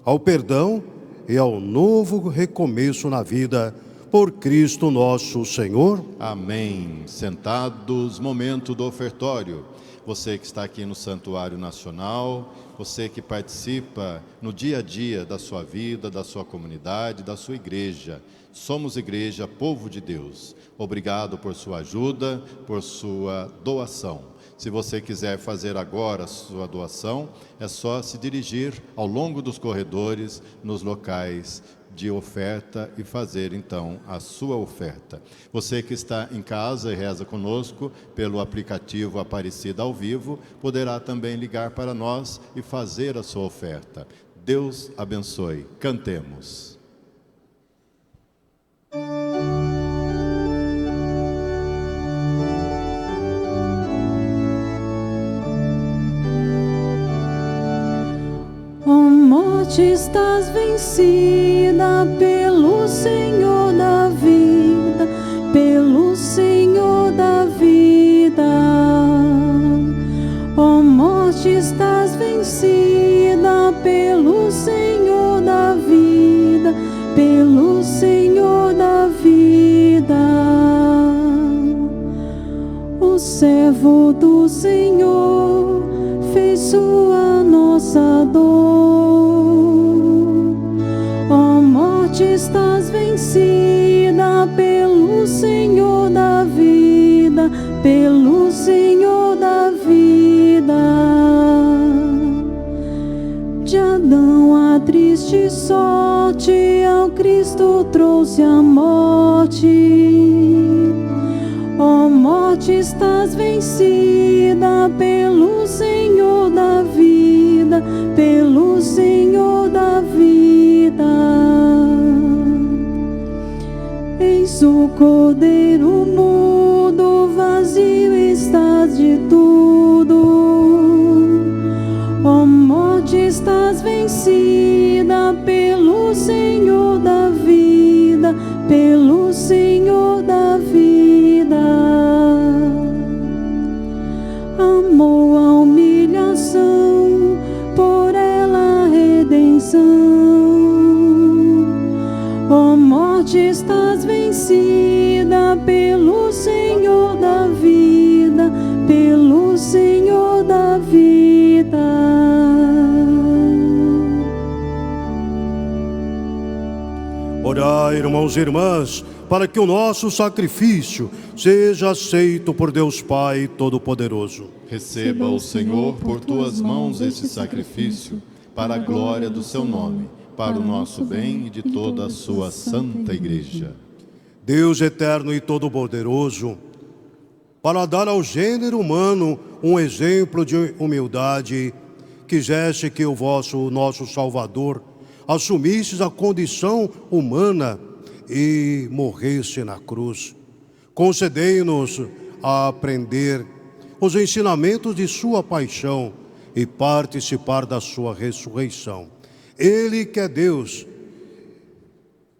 ao perdão e ao novo recomeço na vida, por Cristo nosso Senhor. Amém. Sentados, momento do ofertório. Você que está aqui no Santuário Nacional, você que participa no dia a dia da sua vida, da sua comunidade, da sua igreja. Somos igreja, povo de Deus. Obrigado por sua ajuda, por sua doação. Se você quiser fazer agora a sua doação, é só se dirigir ao longo dos corredores, nos locais de oferta e fazer então a sua oferta. Você que está em casa e reza conosco pelo aplicativo Aparecida ao Vivo, poderá também ligar para nós e fazer a sua oferta. Deus abençoe. Cantemos. Morte, estás vencida pelo Senhor da vida, pelo Senhor da vida. Ó morte, estás vencida pelo Senhor da vida, pelo Senhor da vida. O servo do Senhor fez sua nossa dor. Estás vencida pelo Senhor da vida, pelo Senhor da vida. De Adão a triste sorte, ao Cristo trouxe a morte. Ó morte, estás vencida pelo Senhor da vida, pelo Senhor da vida. Eis o Cordeiro mudo, vazio estás de tudo. Ó morte, estás vencida pelo Senhor da vida, pelo Senhor da vida. Amou a humilhação, por ela a redenção. Ó morte, estás vencida pelo Senhor da vida, pelo Senhor da vida. Orai, irmãos e irmãs, para que o nosso sacrifício seja aceito por Deus Pai Todo-Poderoso. Receba o Senhor por tuas mãos este sacrifício, para a glória do seu nome, para o nosso bem e de toda a sua santa igreja. Deus eterno e todo-poderoso, para dar ao gênero humano um exemplo de humildade, quiseste que o nosso Salvador assumisse a condição humana e morresse na cruz. Concedei-nos a aprender os ensinamentos de sua paixão e participar da sua ressurreição. Ele que é Deus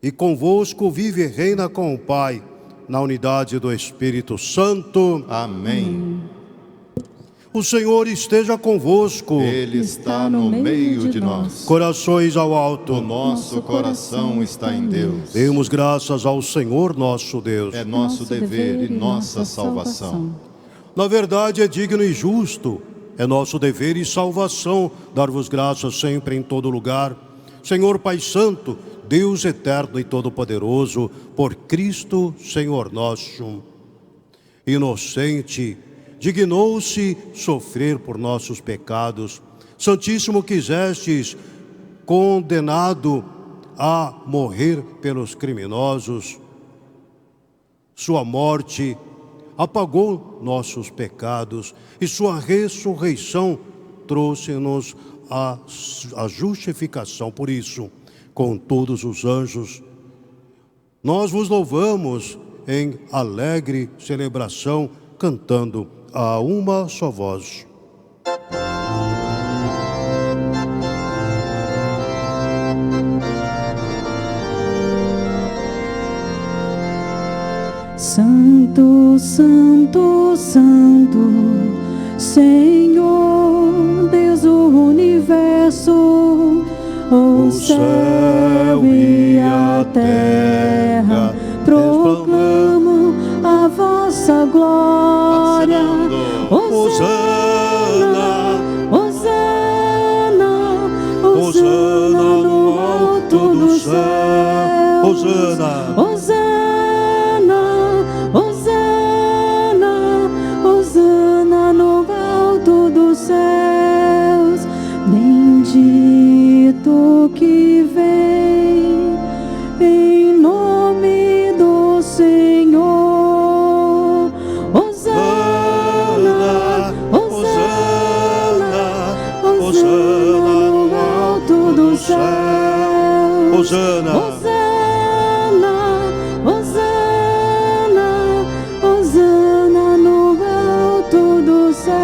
e convosco vive e reina com o Pai, na unidade do Espírito Santo. Amém. O Senhor esteja convosco. Ele está no meio de nós. Corações ao alto. O nosso coração está em Deus. Demos graças ao Senhor nosso Deus. É nosso dever e nossa salvação. Na verdade é digno e justo, é nosso dever e salvação dar-vos graças sempre em todo lugar, Senhor Pai Santo, Deus eterno e todo-poderoso, por Cristo, Senhor nosso. Inocente, dignou-se sofrer por nossos pecados. Santíssimo, quisestes, condenado a morrer pelos criminosos. Sua morte apagou nossos pecados e sua ressurreição trouxe-nos a justificação. Por isso, com todos os anjos, nós vos louvamos em alegre celebração, cantando a uma só voz. Santo, Santo, Santo, Senhor, Deus do universo, o céu e a terra proclamam a vossa glória. Hosana, Hosana, Hosana no alto do céu. Hosana, Hosana, Hosana, Hosana no alto dos céus. Bendito que vem em nome do Senhor. Hosana, Hosana, Hosana no alto dos céus. Hosana, Hosana, Hosana no alto dos céus.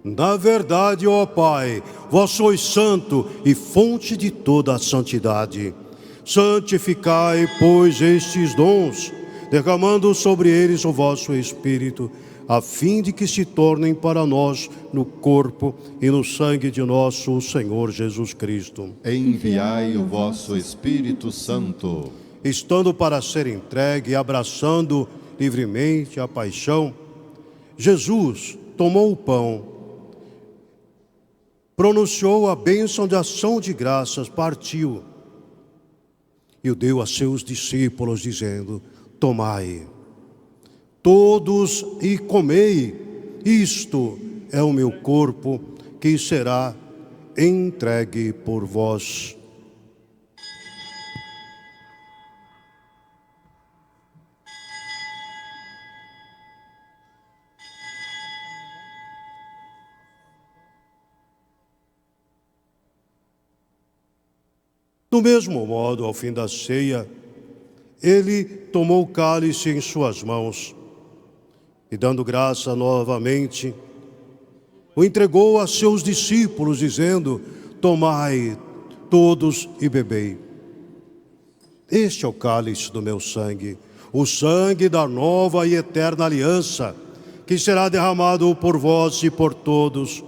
Na verdade, ó Pai, vós sois santo e fonte de toda a santidade. Santificai, pois, estes dons, derramando sobre eles o vosso Espírito, a fim de que se tornem para nós no corpo e no sangue de nosso Senhor Jesus Cristo. Enviai o vosso Espírito Santo. Estando para ser entregue e abraçando livremente a paixão, Jesus tomou o pão, pronunciou a bênção de ação de graças, partiu e o deu a seus discípulos, dizendo: tomai todos e comei, isto é o meu corpo que será entregue por vós. Do mesmo modo, ao fim da ceia, ele tomou o cálice em suas mãos e, dando graça novamente, o entregou a seus discípulos, dizendo: tomai todos e bebei. Este é o cálice do meu sangue, o sangue da nova e eterna aliança, que será derramado por vós e por todos,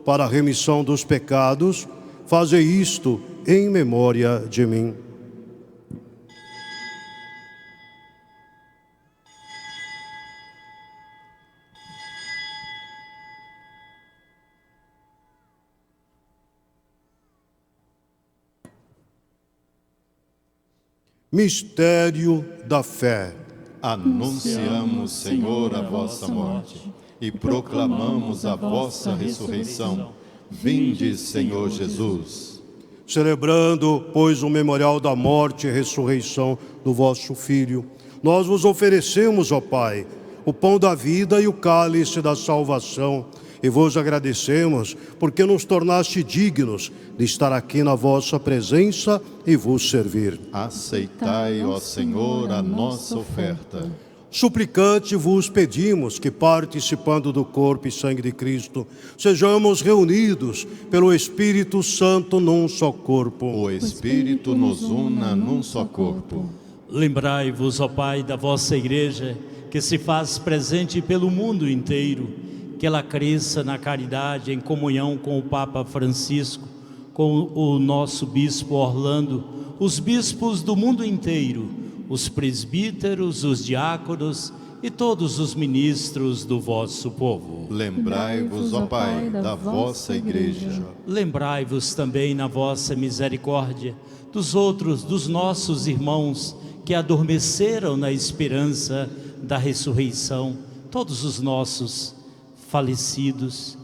para a remissão dos pecados. Fazei isto em memória de mim. Mistério da fé. Anunciamos, Senhor, a vossa morte e proclamamos a vossa ressurreição. Vinde, Senhor Jesus. Celebrando, pois, o memorial da morte e ressurreição do vosso Filho, nós vos oferecemos, ó Pai, o pão da vida e o cálice da salvação, e vos agradecemos porque nos tornaste dignos de estar aqui na vossa presença e vos servir. Aceitai, ó Senhor, a nossa oferta. Suplicante vos pedimos que, participando do corpo e sangue de Cristo, sejamos reunidos pelo Espírito Santo num só corpo. O Espírito nos una num só corpo. Lembrai-vos, ó Pai, da vossa Igreja, que se faz presente pelo mundo inteiro, que ela cresça na caridade, em comunhão com o Papa Francisco, com o nosso Bispo Orlando, os bispos do mundo inteiro, os presbíteros, os diáconos e todos os ministros do vosso povo. Lembrai-vos, ó Pai, da vossa Igreja. Lembrai-vos também na vossa misericórdia dos outros, dos nossos irmãos que adormeceram na esperança da ressurreição, todos os nossos falecidos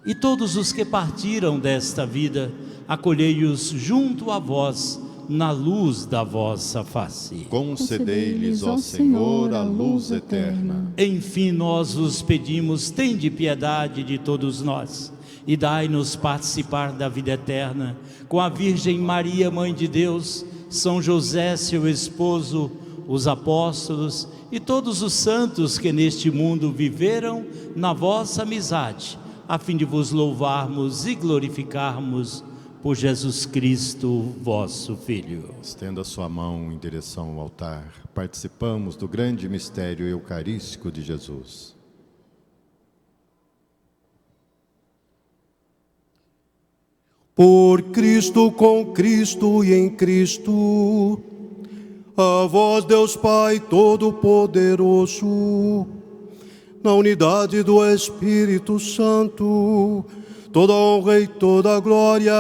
e todos os que partiram desta vida, acolhei-os junto a vós, na luz da vossa face. Concedei-lhes, ó Senhor, a luz eterna. Enfim, nós vos pedimos, tende piedade de todos nós e dai-nos participar da vida eterna com a Virgem Maria, Mãe de Deus, São José, seu esposo, os apóstolos e todos os santos que neste mundo viveram na vossa amizade, a fim de vos louvarmos e glorificarmos por Jesus Cristo, vosso Filho. Estenda sua mão em direção ao altar. Participamos do grande mistério eucarístico de Jesus. Por Cristo, com Cristo e em Cristo, a vós, Deus Pai Todo-Poderoso, na unidade do Espírito Santo, toda honra e toda glória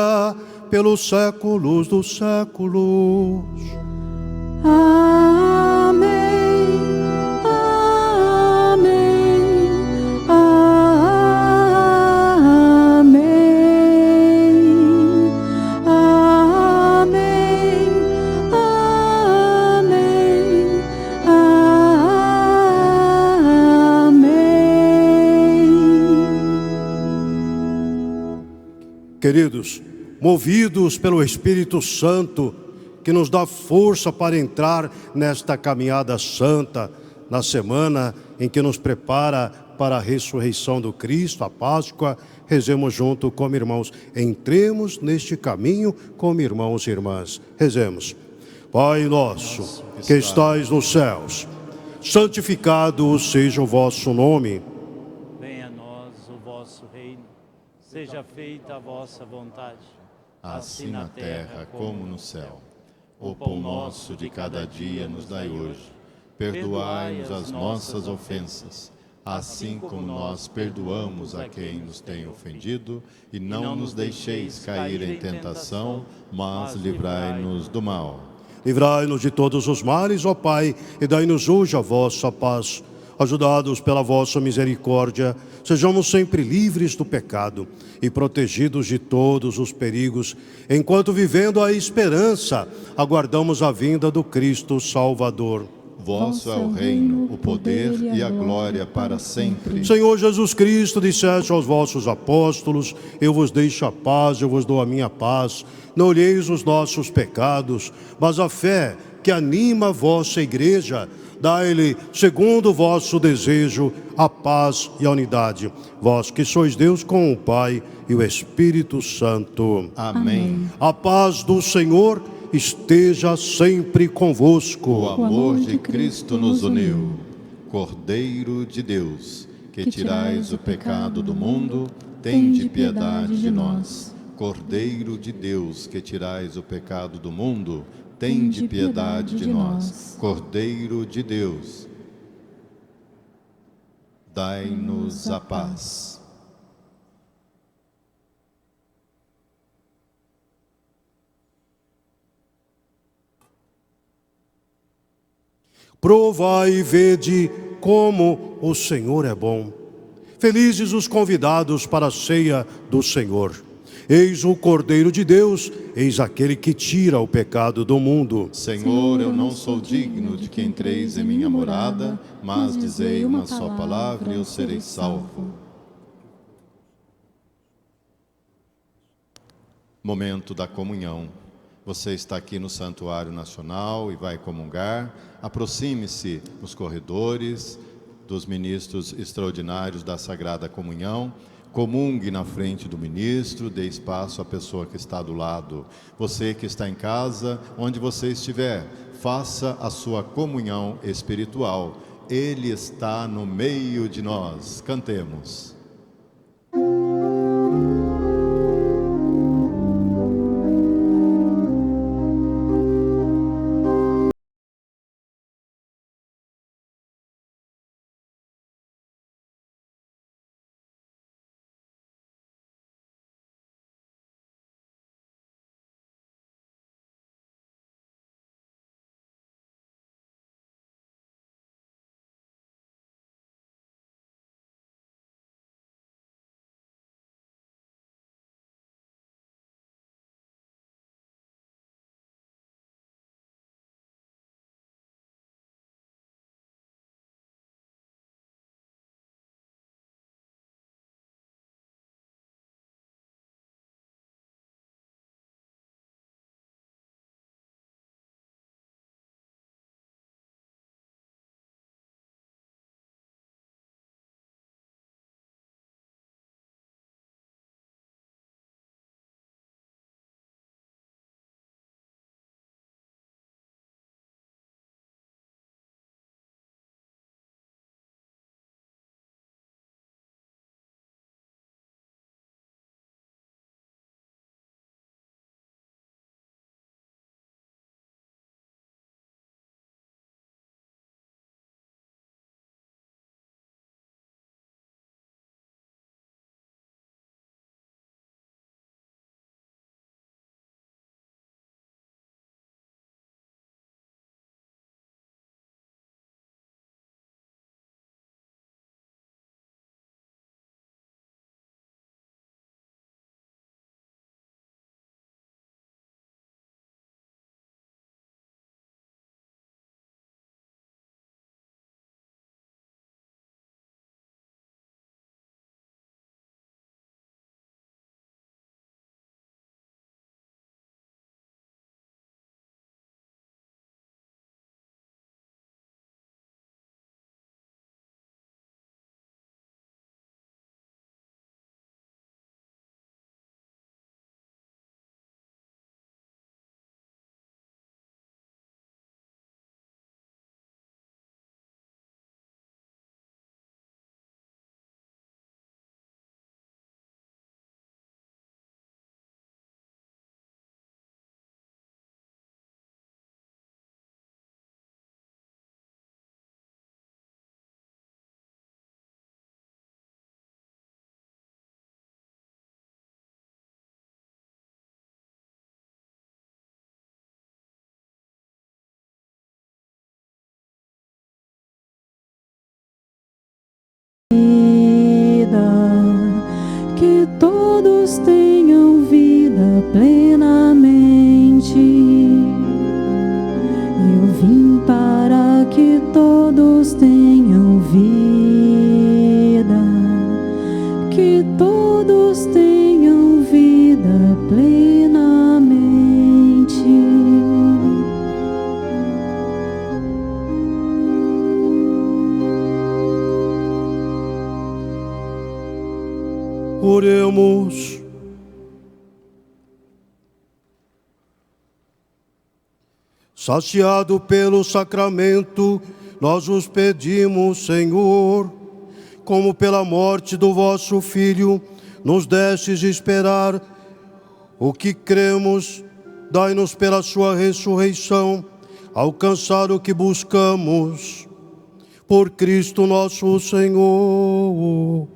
pelos séculos dos séculos. Amém, amém, amém, amém, amém. Queridos, movidos pelo Espírito Santo, que nos dá força para entrar nesta caminhada santa, na semana em que nos prepara para a ressurreição do Cristo, a Páscoa, rezemos junto como irmãos. Entremos neste caminho como irmãos e irmãs. Rezemos. Pai nosso, que estais nos céus, santificado seja o vosso nome. Venha a nós o vosso reino, seja feita a vossa vontade, assim na terra como no céu. O pão nosso de cada dia nos dai hoje. Perdoai-nos as nossas ofensas, assim como nós perdoamos a quem nos tem ofendido, e não nos deixeis cair em tentação, mas livrai-nos do mal. Livrai-nos de todos os males, ó Pai, e dai-nos hoje a vossa paz. Ajudados pela vossa misericórdia, sejamos sempre livres do pecado e protegidos de todos os perigos, enquanto vivendo a esperança, aguardamos a vinda do Cristo Salvador. Vosso é o reino, o poder e a glória para sempre. Senhor Jesus Cristo, disseste aos vossos apóstolos: eu vos deixo a paz, eu vos dou a minha paz. Não olheis os nossos pecados, mas a fé que anima a vossa igreja. Dai-lhe, segundo o vosso desejo, a paz e a unidade. Vós que sois Deus com o Pai e o Espírito Santo. Amém. A paz do Senhor esteja sempre convosco. O amor de Cristo nos uniu. Cordeiro de Deus, que tirais o pecado do mundo, tende piedade de nós. Cordeiro de Deus, que tirais o pecado do mundo, tende piedade de nós. Cordeiro de Deus, dai-nos a paz. Provai e vede como o Senhor é bom. Felizes os convidados para a ceia do Senhor. Eis o Cordeiro de Deus, eis aquele que tira o pecado do mundo. Senhor, eu não sou digno de que entreis em minha morada, mas dizei uma só palavra e eu serei salvo. Momento da comunhão. Você está aqui no Santuário Nacional e vai comungar. Aproxime-se nos corredores dos ministros extraordinários da Sagrada Comunhão. Comungue na frente do ministro, dê espaço à pessoa que está do lado. Você que está em casa, onde você estiver, faça a sua comunhão espiritual. Ele está no meio de nós. Cantemos. que todos tenham vida plenamente. Eu vim para que todos tenham vida, que todos tenham vida plenamente. Oremos. Saciado pelo sacramento, nós os pedimos, Senhor, como pela morte do vosso Filho, nos destes esperar o que cremos, dai-nos pela sua ressurreição, alcançar o que buscamos. Por Cristo nosso Senhor.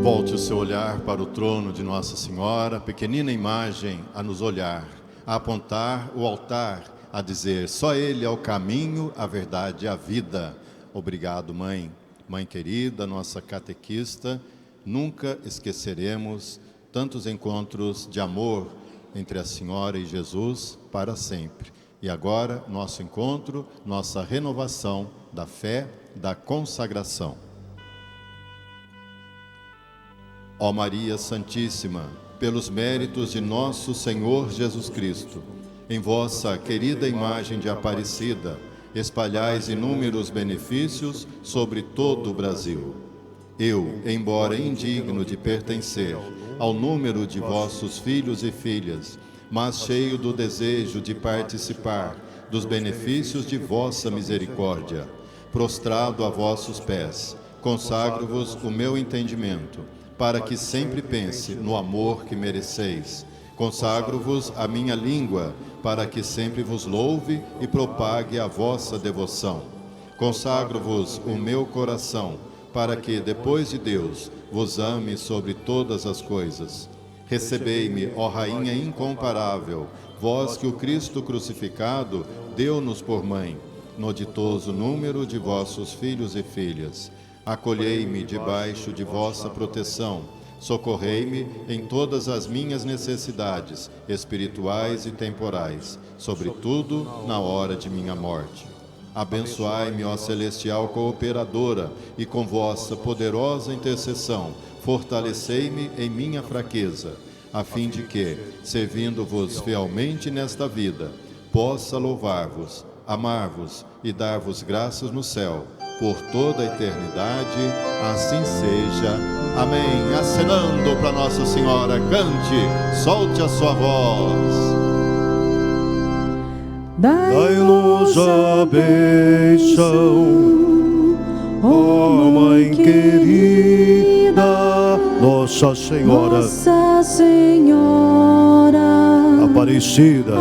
Volte o seu olhar para o trono de Nossa Senhora, pequenina imagem a nos olhar, a apontar o altar, a dizer: só Ele é o caminho, a verdade e a vida. Obrigado, Mãe. Mãe querida, nossa catequista, nunca esqueceremos tantos encontros de amor entre a Senhora e Jesus para sempre. E agora, nosso encontro, nossa renovação da fé, da consagração. Ó Maria Santíssima, pelos méritos de nosso Senhor Jesus Cristo, em vossa querida imagem de Aparecida, espalhais inúmeros benefícios sobre todo o Brasil. Eu, embora indigno de pertencer ao número de vossos filhos e filhas, mas cheio do desejo de participar dos benefícios de vossa misericórdia, prostrado a vossos pés, consagro-vos o meu entendimento, para que sempre pense no amor que mereceis. Consagro-vos a minha língua, para que sempre vos louve e propague a vossa devoção. Consagro-vos o meu coração, para que, depois de Deus, vos ame sobre todas as coisas. Recebei-me, ó Rainha incomparável, vós que o Cristo crucificado deu-nos por mãe, no ditoso número de vossos filhos e filhas. Acolhei-me debaixo de vossa proteção, socorrei-me em todas as minhas necessidades, espirituais e temporais, sobretudo na hora de minha morte. Abençoai-me, ó celestial cooperadora, e com vossa poderosa intercessão, fortalecei-me em minha fraqueza, a fim de que, servindo-vos fielmente nesta vida, possa louvar-vos, amar-vos e dar-vos graças no céu, por toda a eternidade, assim seja. Amém. Acenando para Nossa Senhora, cante, solte a sua voz. Dai-nos a bênção, ó Mãe querida, Nossa Senhora, Nossa Senhora Aparecida,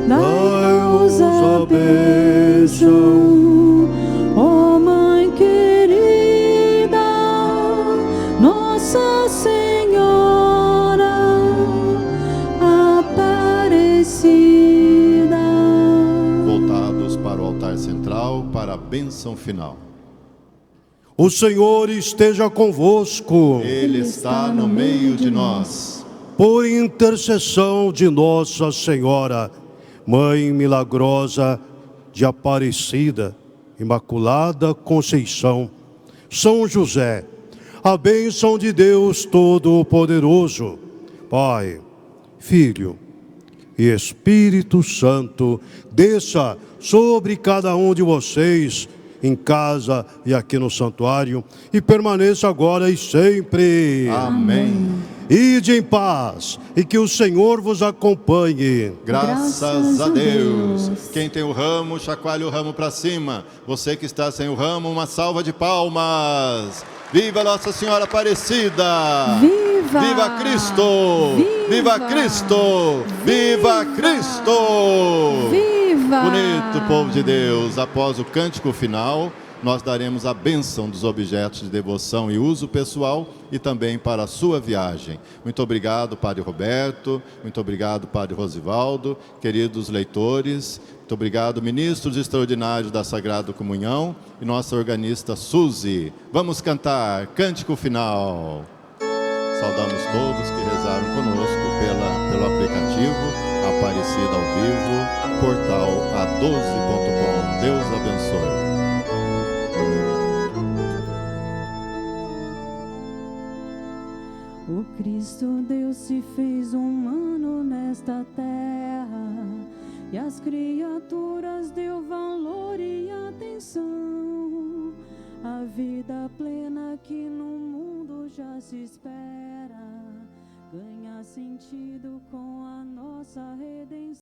dai-nos a bênção, ó Mãe querida, Nossa Senhora Aparecida. Voltados para o altar central, para a bênção final. o Senhor esteja convosco. Ele está no meio de nós. Por intercessão de Nossa Senhora, Mãe milagrosa de Aparecida, Imaculada Conceição, São José, a bênção de Deus Todo-Poderoso, Pai, Filho e Espírito Santo, desça sobre cada um de vocês, em casa e aqui no santuário, e permaneça agora e sempre. Amém. Ide em paz, e que o Senhor vos acompanhe. Graças a Deus. Quem tem o ramo, chacoalhe o ramo para cima. Você que está sem o ramo, uma salva de palmas. Viva Nossa Senhora Aparecida! Viva! Viva Cristo! Viva Cristo! Viva Cristo! Viva! Bonito povo de Deus, após o cântico final, nós daremos a bênção dos objetos de devoção e uso pessoal e também para a sua viagem. Muito obrigado, Padre Roberto, muito obrigado, Padre Rosivaldo, queridos leitores, muito obrigado, ministros extraordinários da Sagrada Comunhão e nossa organista Suzy. Vamos cantar Cântico Final. Saudamos todos que rezaram conosco pelo aplicativo Aparecida ao Vivo, portal a12.com. Deus abençoe. O Cristo Deus se fez humano nesta terra, e as criaturas deu valor e atenção. A vida plena que no mundo já se espera ganha sentido com a nossa redenção.